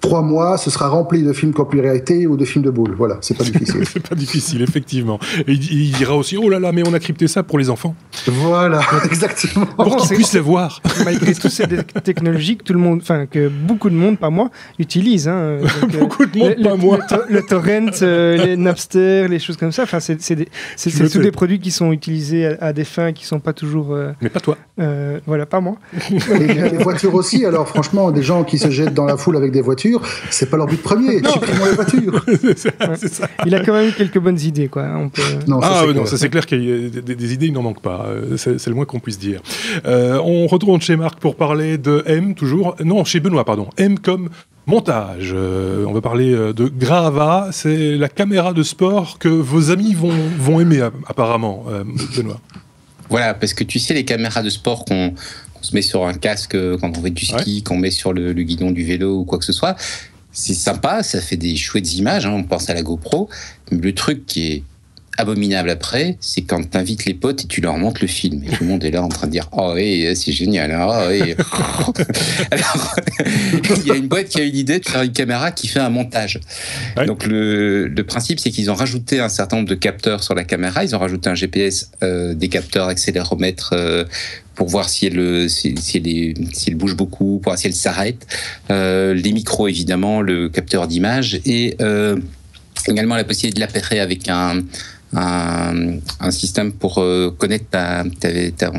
3 mois, ce sera rempli de films copyrightés ou de films de boules. Voilà, c'est pas difficile. C'est pas difficile, effectivement. Et il dira aussi, oh là là, mais on a crypté ça pour les enfants. Voilà, exactement. Pour qu'ils puissent les voir. Malgré tout, c'est des technologies que tout le monde, enfin, que beaucoup de monde, pas moi, utilise. Hein. Donc, beaucoup de monde, pas moi. Le torrent, les Napster, les choses comme ça, enfin, c'est tous des produits qui sont utilisés à des fins qui sont pas toujours... mais pas toi. Voilà, pas moi. Et les voitures aussi, alors franchement, des gens qui se jettent dans la foule avec des voitures, c'est pas leur but premier. Supprimons les voitures. C'est ça. Il a quand même quelques bonnes idées, quoi. Non, ça c'est clair qu'il y a des idées, il n'en manque pas. C'est le moins qu'on puisse dire. On retourne chez Marc pour parler de M, toujours. Non, chez Benoît, pardon. M comme montage. On va parler de Grava. C'est la caméra de sport que vos amis vont aimer, apparemment, Benoît. Voilà, parce que tu sais, les caméras de sport qu'on se met sur un casque quand on fait du ski, qu'on met sur le guidon du vélo ou quoi que ce soit, c'est sympa, ça fait des chouettes images, hein, on pense à la GoPro, mais le truc qui est abominable après, c'est quand tu invites les potes et tu leur montres le film. Et tout le monde est là en train de dire « Oh oui, c'est génial, oh oui. » Alors, il y a une boîte qui a eu l'idée de faire une caméra qui fait un montage. Ouais. Donc le principe, c'est qu'ils ont rajouté un certain nombre de capteurs sur la caméra, ils ont rajouté un GPS, des capteurs accéléromètres pour voir si elle bouge beaucoup, pour voir si elle s'arrête, les micros évidemment, le capteur d'image et également la possibilité de l'appairer avec un système pour connaître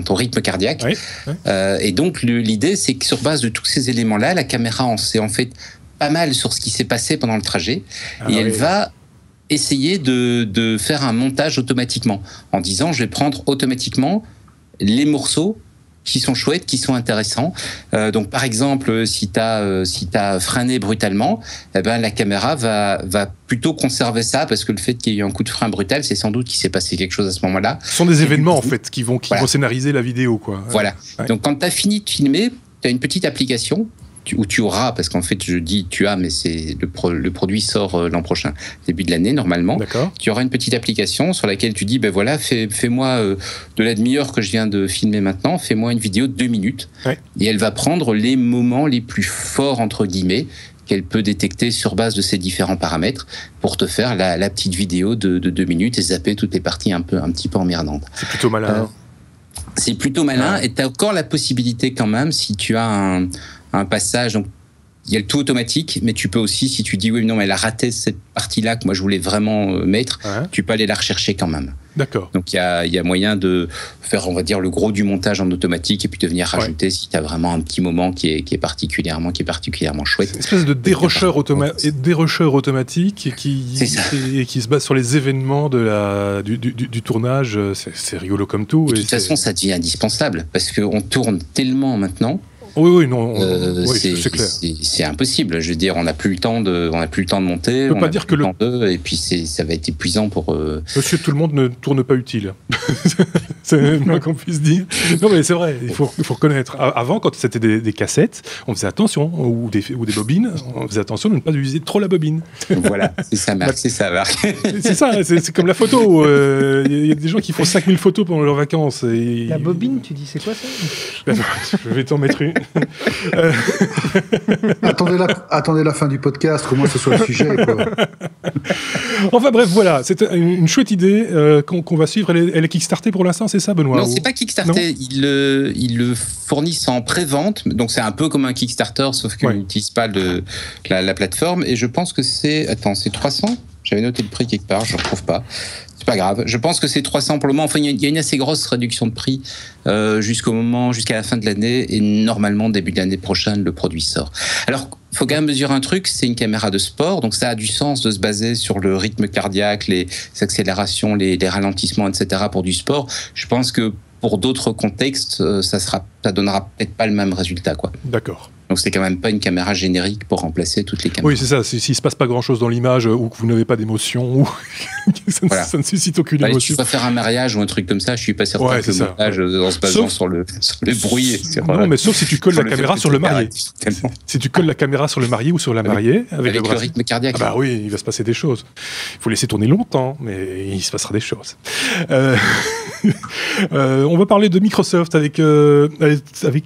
ton rythme cardiaque. Oui, oui. Et donc, l'idée, c'est que sur base de tous ces éléments-là, la caméra en sait en fait pas mal sur ce qui s'est passé pendant le trajet. Et elle va essayer de faire un montage automatiquement, en disant, je vais prendre automatiquement les morceaux qui sont chouettes, qui sont intéressants. Donc, par exemple, si t'as freiné brutalement, eh ben, la caméra va plutôt conserver ça, parce que le fait qu'il y ait eu un coup de frein brutal, c'est sans doute qu'il s'est passé quelque chose à ce moment-là. Ce sont des événements, en fait, qui vont scénariser la vidéo, quoi. Voilà. Ouais. Donc, quand t'as fini de filmer, t'as une petite application où tu auras, parce qu'en fait je dis tu as, mais c'est le produit sort l'an prochain, début de l'année normalement. D'accord. Tu auras une petite application sur laquelle tu dis ben voilà, fais-moi de la demi-heure que je viens de filmer maintenant, fais-moi une vidéo de 2 minutes. Ouais. Et elle va prendre les moments les plus forts entre guillemets qu'elle peut détecter sur base de ces différents paramètres pour te faire la petite vidéo de 2 minutes et zapper toutes les parties un petit peu emmerdantes. C'est plutôt malin. C'est plutôt malin, et tu as encore la possibilité quand même, si tu as un passage, donc il y a le tout automatique, mais tu peux aussi, si tu dis oui, non, mais elle a raté cette partie-là que moi je voulais vraiment mettre, tu peux aller la rechercher quand même. D'accord. Donc il y a moyen de faire, on va dire, le gros du montage en automatique et puis de venir rajouter si tu as vraiment un petit moment qui est particulièrement chouette. C'est une espèce de dérocheur automatique qui se base sur les événements du tournage. C'est rigolo comme tout. Et de toute façon, ça devient indispensable parce qu'on tourne tellement maintenant. Oui, non, c'est clair. C'est impossible. Je veux dire, on n'a plus le temps de monter. On peut pas dire que et puis ça va être épuisant pour. Monsieur, tout le monde ne tourne pas utile. C'est le moins qu'on puisse dire. Non, mais c'est vrai. Il faut reconnaître. Avant, quand c'était des cassettes, on faisait attention, ou des bobines, on faisait attention de ne pas utiliser trop la bobine. Voilà, c'est ça, Marc. C'est ça. C'est comme la photo. Il y a des gens qui font 5000 photos pendant leurs vacances. La bobine, tu dis, c'est quoi ça? Je vais t'en mettre une. Attendez la fin du podcast, comment ce soit le sujet, quoi. Enfin bref, voilà, c'est une chouette idée qu'on va suivre. Elle est kickstartée pour l'instant, c'est ça, Benoît? Non, c'est pas kickstarté. Ils le fournissent en pré-vente, donc c'est un peu comme un Kickstarter, sauf qu'ils n'utilisent pas la plateforme. Et je pense que c'est 300. J'avais noté le prix quelque part, je ne retrouve pas. C'est pas grave. Je pense que c'est 300 pour le moment. Enfin, il y a une assez grosse réduction de prix jusqu'à la fin de l'année, et normalement début de l'année prochaine le produit sort. Alors, il faut quand même mesurer un truc, c'est une caméra de sport, donc ça a du sens de se baser sur le rythme cardiaque, les accélérations, les ralentissements, etc. pour du sport. Je pense que pour d'autres contextes, ça donnera peut-être pas le même résultat, quoi. D'accord. Donc c'est quand même pas une caméra générique pour remplacer toutes les caméras. Oui, c'est ça. S'il se passe pas grand-chose dans l'image, ou que vous n'avez pas d'émotion, ou ça ne suscite aucune émotion. Si tu vas faire un mariage ou un truc comme ça, je suis pas certain que le montage, en se basant sur le bruit. Non, mais sauf si tu colles la caméra sur le marié. Si tu colles la caméra sur le marié ou sur la mariée, avec le rythme cardiaque. Ah bah oui, il va se passer des choses. Il faut laisser tourner longtemps, mais il se passera des choses. On va parler de Microsoft avec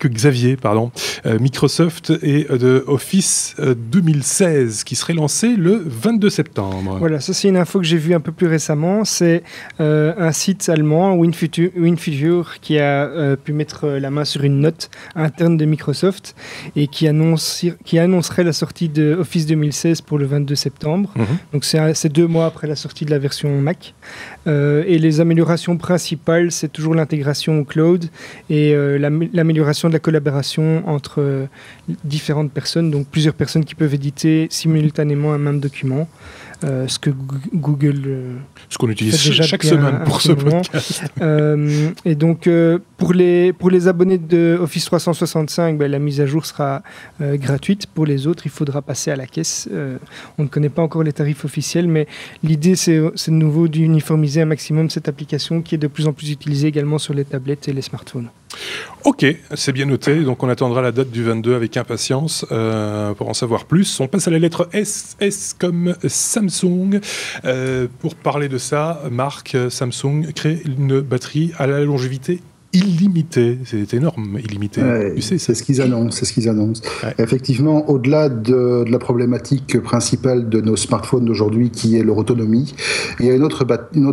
Xavier, pardon. Microsoft et de Office 2016 qui serait lancé le 22 septembre. Voilà, ça c'est une info que j'ai vue un peu plus récemment. C'est un site allemand, WinFuture, qui a pu mettre la main sur une note interne de Microsoft et qui annoncerait la sortie de Office 2016 pour le 22 septembre. Donc c'est 2 mois après la sortie de la version Mac. Et les améliorations principales, c'est toujours l'intégration au cloud et l'amélioration de la collaboration entre différentes personnes, donc plusieurs personnes qui peuvent éditer simultanément un même document. Ce que Google ce qu'on utilise chaque semaine pour ce podcast. Et donc pour les abonnés de Office 365, la mise à jour sera gratuite. Pour les autres, il faudra passer à la caisse. On ne connaît pas encore les tarifs officiels, mais l'idée c'est de nouveau d'uniformiser un maximum cette application qui est de plus en plus utilisée également sur les tablettes et les smartphones. Ok, c'est bien noté. Donc on attendra la date du 22 avec impatience pour en savoir plus. On passe à la lettre S comme Samsung. Pour parler de ça, Marc, Samsung crée une batterie à la longévité illimité, c'est énorme, illimité. Ouais, c'est ce qu'ils annoncent. Ouais. Effectivement, au-delà de la problématique principale de nos smartphones d'aujourd'hui, qui est leur autonomie, il y a une autre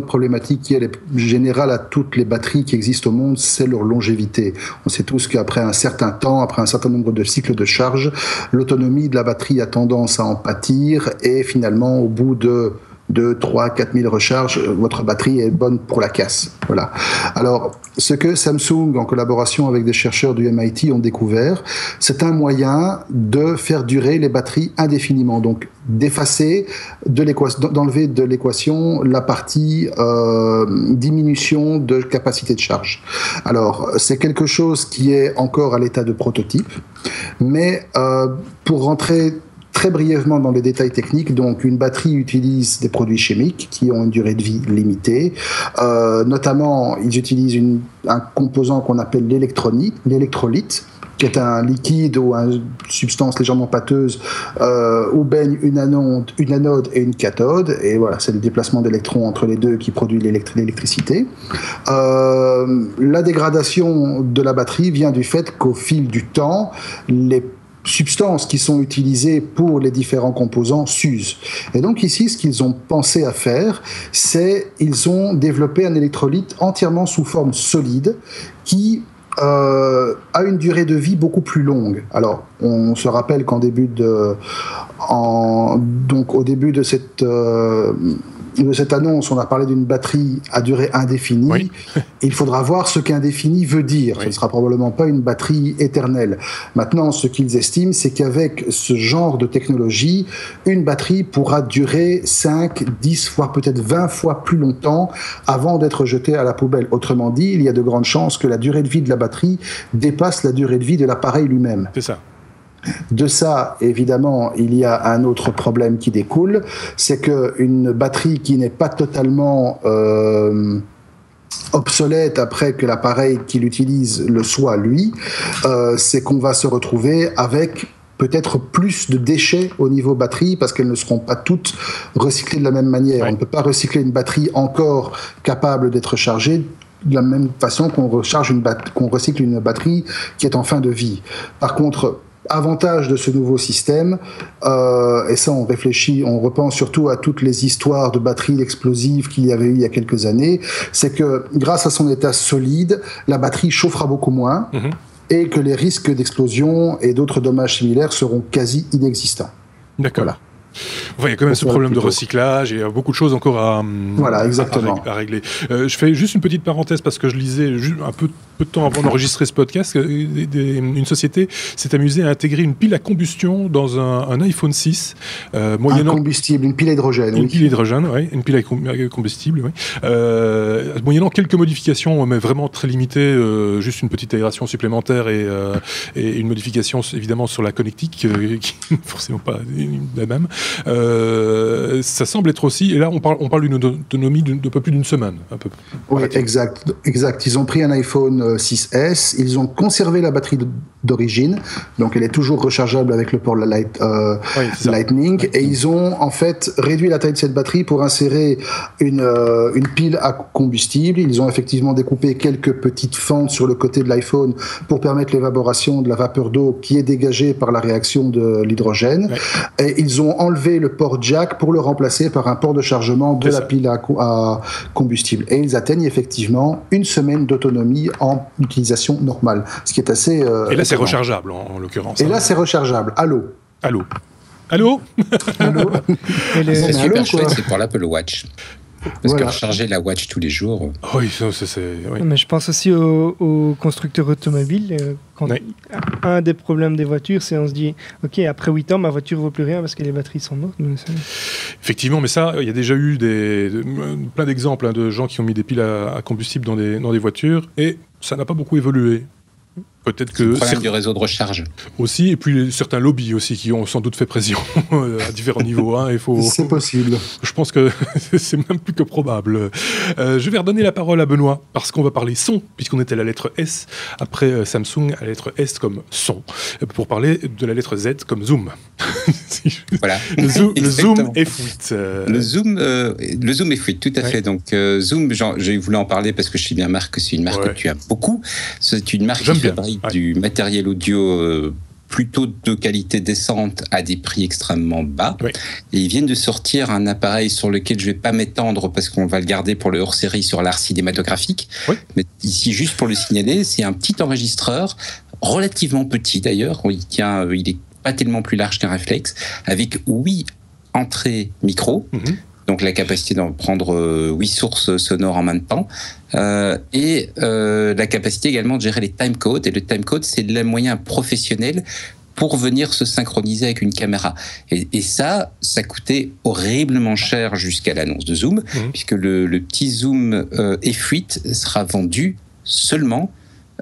problématique qui est générale à toutes les batteries qui existent au monde, c'est leur longévité. On sait tous qu'après un certain temps, après un certain nombre de cycles de charge, l'autonomie de la batterie a tendance à en pâtir, et finalement, au bout de 2, 3, 4 000 recharges, votre batterie est bonne pour la casse. Voilà. Alors, ce que Samsung, en collaboration avec des chercheurs du MIT, ont découvert, c'est un moyen de faire durer les batteries indéfiniment. Donc, d'effacer, d'enlever de l'équation la partie diminution de capacité de charge. Alors, c'est quelque chose qui est encore à l'état de prototype, mais pour rentrer très brièvement dans les détails techniques, donc une batterie utilise des produits chimiques qui ont une durée de vie limitée. Notamment, ils utilisent un composant qu'on appelle l'électrolyte, qui est un liquide ou une substance légèrement pâteuse où baigne une anode et une cathode. Et voilà, c'est le déplacement d'électrons entre les deux qui produit l'électricité. La dégradation de la batterie vient du fait qu'au fil du temps, les substances qui sont utilisées pour les différents composants s'usent. Et donc ici, ce qu'ils ont pensé à faire, c'est ils ont développé un électrolyte entièrement sous forme solide qui a une durée de vie beaucoup plus longue. Alors, on se rappelle qu'au début de cette annonce, on a parlé d'une batterie à durée indéfinie. Oui. Il faudra voir ce qu'indéfini veut dire. Oui. Ce ne sera probablement pas une batterie éternelle. Maintenant, ce qu'ils estiment, c'est qu'avec ce genre de technologie, une batterie pourra durer 5, 10, voire peut-être 20 fois plus longtemps avant d'être jetée à la poubelle. Autrement dit, il y a de grandes chances que la durée de vie de la batterie dépasse la durée de vie de l'appareil lui-même. C'est ça. De ça, évidemment, il y a un autre problème qui découle, c'est qu'une batterie qui n'est pas totalement obsolète après que l'appareil qui l'utilise le soit lui, c'est qu'on va se retrouver avec peut-être plus de déchets au niveau batterie parce qu'elles ne seront pas toutes recyclées de la même manière. Ouais. On ne peut pas recycler une batterie encore capable d'être chargée de la même façon qu'on recycle une batterie qui est en fin de vie. Par contre, avantage de ce nouveau système, et ça on repense surtout à toutes les histoires de batteries explosives qu'il y avait eu il y a quelques années, c'est que grâce à son état solide, la batterie chauffera beaucoup moins et que les risques d'explosion et d'autres dommages similaires seront quasi inexistants. D'accord. Voilà. Enfin, il y a quand même ce problème de recyclage et beaucoup de choses encore à régler. Je fais juste une petite parenthèse parce que je lisais un peu de temps avant d'enregistrer ce podcast, une société s'est amusée à intégrer une pile à combustion dans un iPhone 6. Moyennant combustible, une pile à hydrogène. Une pile à hydrogène, oui. Une pile à combustible, oui. Moyennant quelques modifications, mais vraiment très limitées, juste une petite aération supplémentaire et une modification évidemment sur la connectique, qui n'est forcément pas la même. Ça semble être aussi, et là on parle d'une autonomie de peu plus d'une semaine. Un peu, oui, exact. Ils ont pris un iPhone 6S, ils ont conservé la batterie d'origine, donc elle est toujours rechargeable avec le port Lightning, et ils ont en fait réduit la taille de cette batterie pour insérer une pile à combustible. Ils ont effectivement découpé quelques petites fentes sur le côté de l'iPhone pour permettre l'évaporation de la vapeur d'eau qui est dégagée par la réaction de l'hydrogène, et ils ont enlevé le port jack pour le remplacer par un port de chargement de la pile à combustible, et ils atteignent effectivement une semaine d'autonomie en utilisation normale, ce qui est assez et là c'est rechargeable en l'occurrence. Et là c'est rechargeable. Allô. C'est super chouette, c'est pour l'Apple Watch. Parce que recharger la Watch tous les jours... Oui, c'est... Oui. Mais je pense aussi aux constructeurs automobiles. Un des problèmes des voitures, c'est on se dit, OK, après 8 ans, ma voiture ne vaut plus rien parce que les batteries sont mortes. Effectivement, mais ça, il y a déjà eu plein d'exemples de gens qui ont mis des piles à combustible dans des voitures, et ça n'a pas beaucoup évolué. Peut-être que le problème du réseau de recharge aussi, et puis certains lobbies aussi qui ont sans doute fait pression à différents niveaux. C'est possible. Je pense que c'est même plus que probable. Je vais redonner la parole à Benoît parce qu'on va parler son, puisqu'on était à la lettre S après Samsung, à la lettre S comme son, pour parler de la lettre Z comme zoom. Voilà. Le zoom F8. Le zoom F8, tout à fait. Donc zoom, j'ai voulu en parler parce que je sais bien, Marc, que c'est une marque que tu as beaucoup. C'est une marque qui fabrique du matériel audio plutôt de qualité décente à des prix extrêmement bas. Oui. Et ils viennent de sortir un appareil sur lequel je ne vais pas m'étendre parce qu'on va le garder pour le hors-série sur l'art cinématographique. Oui. Mais ici, juste pour le signaler, c'est un petit enregistreur, relativement petit d'ailleurs. Il est pas tellement plus large qu'un réflexe, avec 8 entrées micro. Donc la capacité d'en prendre 8 sources sonores en même temps, et la capacité également de gérer les timecodes. Et le timecode, c'est le moyen professionnel pour venir se synchroniser avec une caméra. Et ça coûtait horriblement cher jusqu'à l'annonce de Zoom, puisque le petit Zoom F8 sera vendu seulement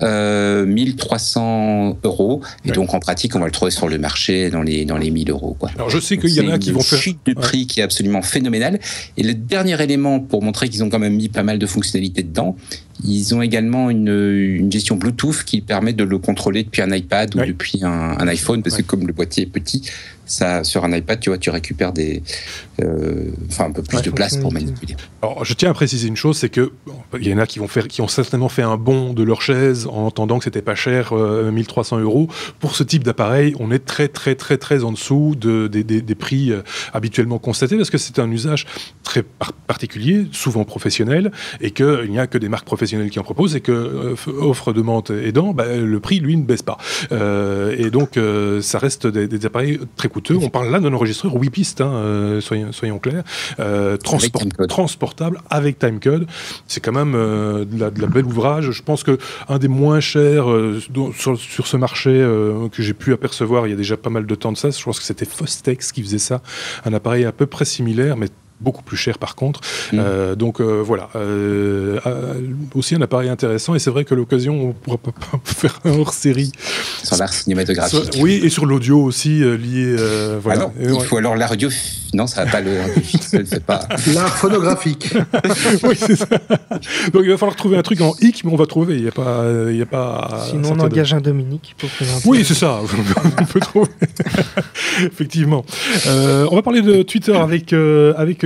1300 €, et donc en pratique on va le trouver sur le marché dans les 1000 €, quoi. Alors je sais qu'il y en a qui vont faire chute de prix qui est absolument phénoménale. Et le dernier élément pour montrer qu'ils ont quand même mis pas mal de fonctionnalités dedans, ils ont également une gestion Bluetooth qui permet de le contrôler depuis un iPad ou depuis un iPhone, parce que comme le boîtier est petit, ça, sur un iPad, tu récupères un peu plus de place pour manipuler. Alors, je tiens à préciser une chose, c'est que il y en a qui ont certainement fait un bond de leur chaise en entendant que c'était pas cher, 1300 €. Pour ce type d'appareil, on est très très très très en dessous des prix habituellement constatés, parce que c'est un usage très particulier, souvent professionnel, et qu'il n'y a que des marques professionnelles qui en proposent, et que offre-demande aidant, le prix, lui, ne baisse pas. Et donc, ça reste des appareils très coûteux. On parle là d'un enregistreur 8 pistes, soyons clairs, transportable avec timecode. C'est quand même de la belle ouvrage. Je pense qu'un des moins chers sur ce marché que j'ai pu apercevoir il y a déjà pas mal de temps de ça, je pense que c'était Fostex qui faisait ça, un appareil à peu près similaire, mais beaucoup plus cher par contre. Donc voilà, aussi un appareil intéressant, et c'est vrai que l'occasion, on pourra pas faire un hors-série sur l'art cinématographique. Oui, et sur l'audio aussi lié. Voilà. Ah non, il faut alors l'art audio. Non, ça va pas, le ne fait pas. L'art phonographique. Oui, c'est ça. Donc il va falloir trouver un truc en hic, mais on va trouver. Il y a pas. Sinon on engage un Dominique pour présenter. Oui, c'est ça. On peut trouver. Effectivement. On va parler de Twitter avec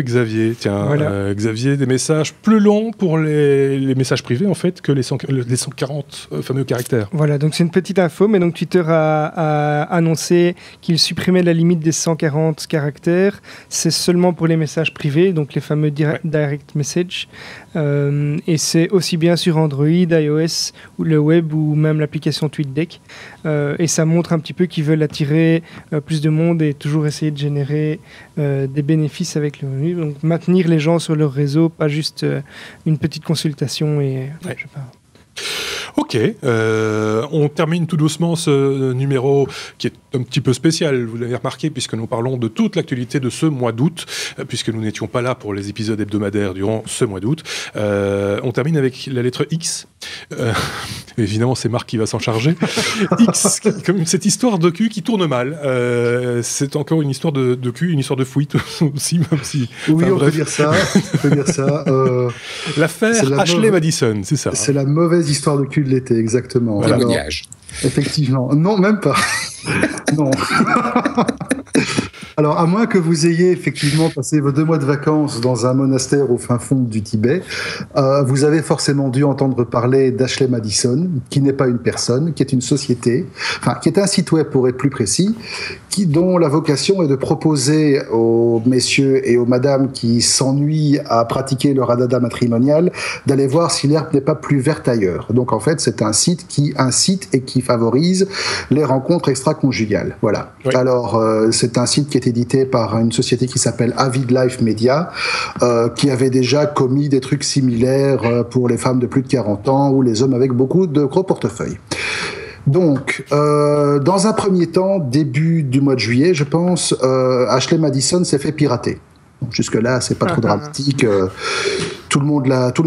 Xavier. Tiens, voilà. Xavier, des messages plus longs pour les messages privés en fait que les 140 fameux caractères. Voilà, donc c'est une petite info, mais donc Twitter a annoncé qu'il supprimait la limite des 140 caractères. C'est seulement pour les messages privés, donc les fameux direct message. Et c'est aussi bien sur Android, iOS, ou le web ou même l'application TweetDeck. Et ça montre un petit peu qu'ils veulent attirer plus de monde et toujours essayer de générer des bénéfices avec le revenu. Donc maintenir les gens sur leur réseau, pas juste une petite consultation et je sais pas. Ok, on termine tout doucement ce numéro qui est un petit peu spécial, vous l'avez remarqué, puisque nous parlons de toute l'actualité de ce mois d'août, puisque nous n'étions pas là pour les épisodes hebdomadaires durant ce mois d'août. On termine avec la lettre X. Évidemment, c'est Marc qui va s'en charger. X, comme cette histoire de cul qui tourne mal. C'est encore une histoire de cul, une histoire de fuite aussi, même si... Oui, on peut dire ça. L'affaire Ashley Madison, c'est ça. C'est la mauvaise histoire de cul de l'été, exactement. Voilà. Alors, effectivement. Non, même pas. Non. Alors, à moins que vous ayez effectivement passé vos 2 mois de vacances dans un monastère au fin fond du Tibet, vous avez forcément dû entendre parler d'Ashley Madison, qui n'est pas une personne, qui est une société, enfin, qui est un site web pour être plus précis, dont la vocation est de proposer aux messieurs et aux madames qui s'ennuient à pratiquer leur adada matrimonial d'aller voir si l'herbe n'est pas plus verte ailleurs. Donc, en fait, c'est un site qui incite et qui favorise les rencontres extra-conjugales. Voilà. Oui. Alors, c'est un site qui est édité par une société qui s'appelle Avid Life Media, qui avait déjà commis des trucs similaires pour les femmes de plus de 40 ans ou les hommes avec beaucoup de gros portefeuilles. Donc, dans un premier temps, début du mois de juillet, je pense, Ashley Madison s'est fait pirater. Donc, jusque-là, c'est pas trop dramatique. Tout le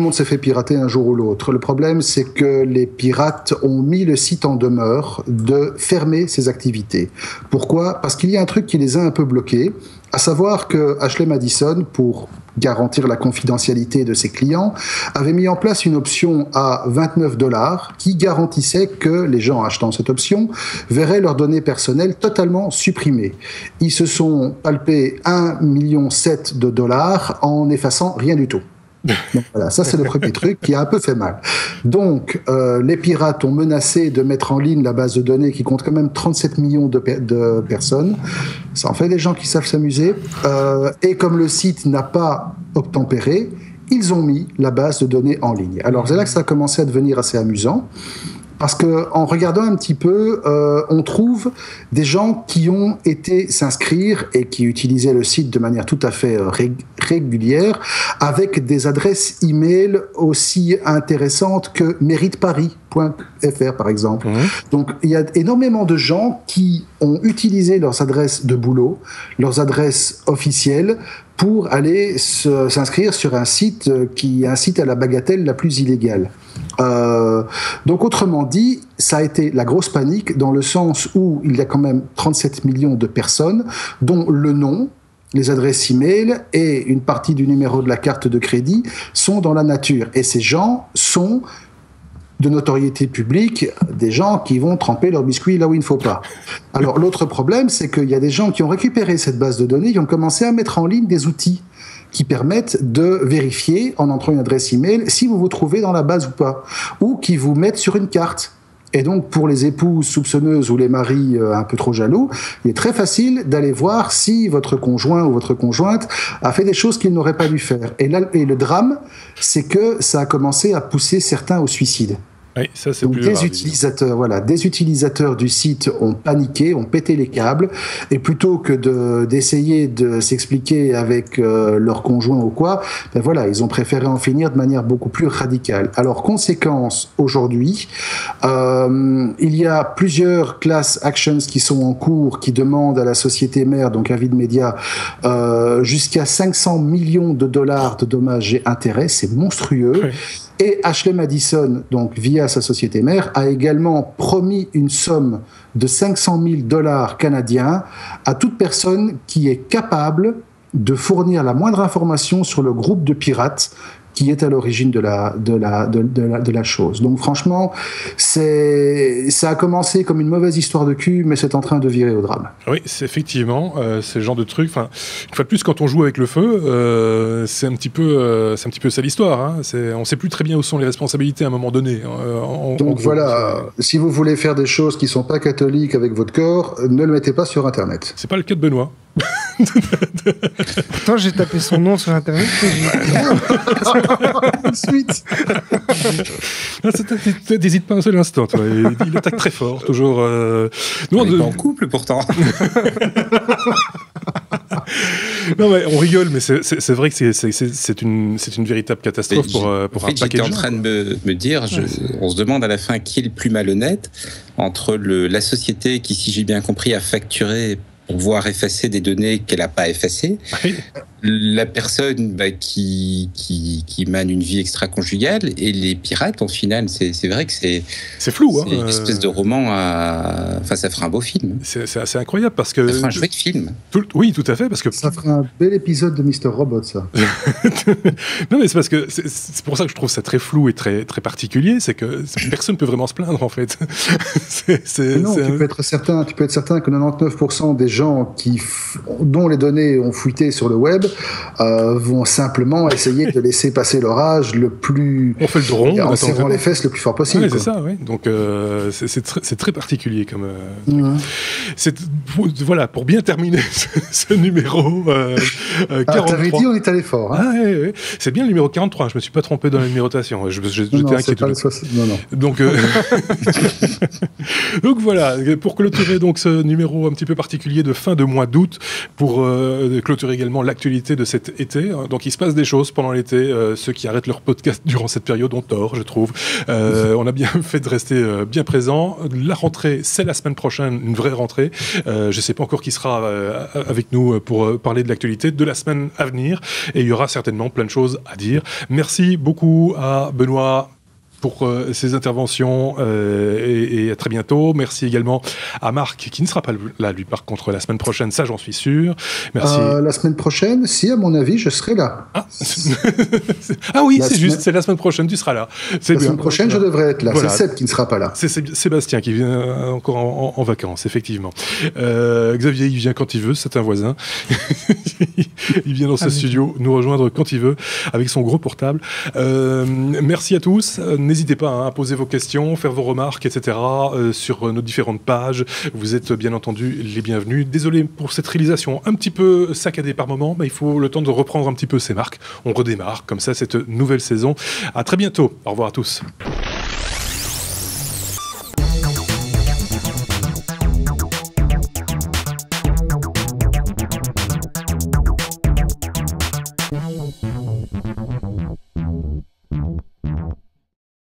monde s'est fait pirater un jour ou l'autre. Le problème, c'est que les pirates ont mis le site en demeure de fermer ses activités. Pourquoi ? Parce qu'il y a un truc qui les a un peu bloqués, à savoir que Ashley Madison, pour garantir la confidentialité de ses clients, avait mis en place une option à $29 qui garantissait que les gens achetant cette option verraient leurs données personnelles totalement supprimées. Ils se sont palpés 1,7 million de dollars en effaçant rien du tout. Donc voilà, ça c'est le premier truc qui a un peu fait mal. Donc les pirates ont menacé de mettre en ligne la base de données qui compte quand même 37 millions de personnes. Ça en fait des gens qui savent s'amuser. Et comme le site n'a pas obtempéré, ils ont mis la base de données en ligne. Alors c'est là que ça a commencé à devenir assez amusant. Parce qu'en regardant un petit peu, on trouve des gens qui ont été s'inscrire et qui utilisaient le site de manière tout à fait régulière, avec des adresses e-mail aussi intéressantes que mériteparis.fr par exemple. Donc il y a énormément de gens qui ont utilisé leurs adresses de boulot, leurs adresses officielles, pour aller s'inscrire sur un site qui est un site à la bagatelle la plus illégale. Donc autrement dit, ça a été la grosse panique dans le sens où il y a quand même 37 millions de personnes dont le nom, les adresses e-mail et une partie du numéro de la carte de crédit sont dans la nature. Et ces gens sont de notoriété publique, des gens qui vont tremper leurs biscuits là où il ne faut pas. Alors l'autre problème, c'est qu'il y a des gens qui ont récupéré cette base de données, qui ont commencé à mettre en ligne des outils qui permettent de vérifier, en entrant une adresse email, si vous vous trouvez dans la base ou pas, ou qui vous mettent sur une carte. Et donc, pour les épouses soupçonneuses ou les maris un peu trop jaloux, il est très facile d'aller voir si votre conjoint ou votre conjointe a fait des choses qu'il n'aurait pas dû faire. Et le drame, c'est que ça a commencé à pousser certains au suicide. Oui, ça c'est donc plus grave, des utilisateurs du site ont paniqué, ont pété les câbles, et plutôt que d'essayer de s'expliquer avec leur conjoint ou quoi, ben voilà, ils ont préféré en finir de manière beaucoup plus radicale. Alors, conséquence, aujourd'hui, il y a plusieurs class actions qui sont en cours, qui demandent à la société mère, donc Avid Media, jusqu'à 500 millions de dollars de dommages et intérêts, c'est monstrueux. Oui. Et Ashley Madison, donc via sa société mère, a également promis une somme de 500 000 dollars canadiens à toute personne qui est capable de fournir la moindre information sur le groupe de pirates qui est à l'origine de la chose. Donc franchement, ça a commencé comme une mauvaise histoire de cul, mais c'est en train de virer au drame. Oui, c'est effectivement, c'est le genre de truc. Enfin, une fois de plus, quand on joue avec le feu, c'est un petit peu ça l'histoire. Hein. On ne sait plus très bien où sont les responsabilités à un moment donné. Donc voilà, si vous voulez faire des choses qui ne sont pas catholiques avec votre corps, ne le mettez pas sur Internet. C'est pas le cas de Benoît. Pourtant, j'ai tapé son nom sur Internet. Suite. T'hésites pas un seul instant. Toi. Il attaque très fort, toujours. Nous, on est pas en couple, pourtant. Non, mais on rigole, mais c'est vrai que c'est une véritable catastrophe pour un paquet de gens. J'étais en train de me dire, on se demande à la fin qui est le plus malhonnête entre la société qui, si j'ai bien compris, a facturé pour pouvoir effacer des données qu'elle n'a pas effacées. Oui. La personne qui mène une vie extra-conjugale et les pirates, en final, c'est vrai que c'est flou. C'est une espèce de roman Enfin, ça ferait un beau film. C'est assez incroyable parce que... Ça ferait un chouette film. Oui, tout à fait. Parce que... Ça ferait un bel épisode de Mr. Robot, ça. Non, mais c'est parce que c'est pour ça que je trouve ça très flou et très, très particulier, c'est que personne ne peut vraiment se plaindre, en fait. Tu peux être certain que 99% des gens dont les données ont fuité sur le web vont simplement essayer de laisser passer l'orage le plus... On fait le drone. En serrant les fesses le plus fort possible. Oui, c'est ça, oui. Donc, c'est très particulier comme... Voilà, pour bien terminer ce numéro 43... T'avais dit, on est allé fort. Hein. Oui. C'est bien le numéro 43, je me suis pas trompé dans la numérotation. J'étais inquiet. Non. Donc voilà, pour clôturer donc ce numéro un petit peu particulier de fin de mois d'août, pour clôturer également l'actualité de cet été. Donc il se passe des choses pendant l'été. Ceux qui arrêtent leur podcast durant cette période ont tort, je trouve. On a bien fait de rester bien présent. La rentrée, c'est la semaine prochaine, une vraie rentrée. Je ne sais pas encore qui sera avec nous pour parler de l'actualité de la semaine à venir. Et il y aura certainement plein de choses à dire. Merci beaucoup à Benoît pour ses interventions et à très bientôt. Merci également à Marc qui ne sera pas là, lui, par contre, la semaine prochaine, ça j'en suis sûr. Merci. La semaine prochaine, si à mon avis, je serai là. Ah oui, c'est juste, c'est la semaine prochaine, tu seras là. La semaine prochaine, je devrais être là. Voilà. C'est Seb qui ne sera pas là. C'est Sébastien qui vient encore en vacances, effectivement. Xavier, il vient quand il veut, c'est un voisin. Il vient dans ce studio nous rejoindre quand il veut, avec son gros portable. Merci à tous. N'hésitez pas à poser vos questions, faire vos remarques, etc. Sur nos différentes pages. Vous êtes bien entendu les bienvenus. Désolé pour cette réalisation un petit peu saccadée par moment, mais il faut le temps de reprendre un petit peu ses marques. On redémarre comme ça cette nouvelle saison. À très bientôt. Au revoir à tous.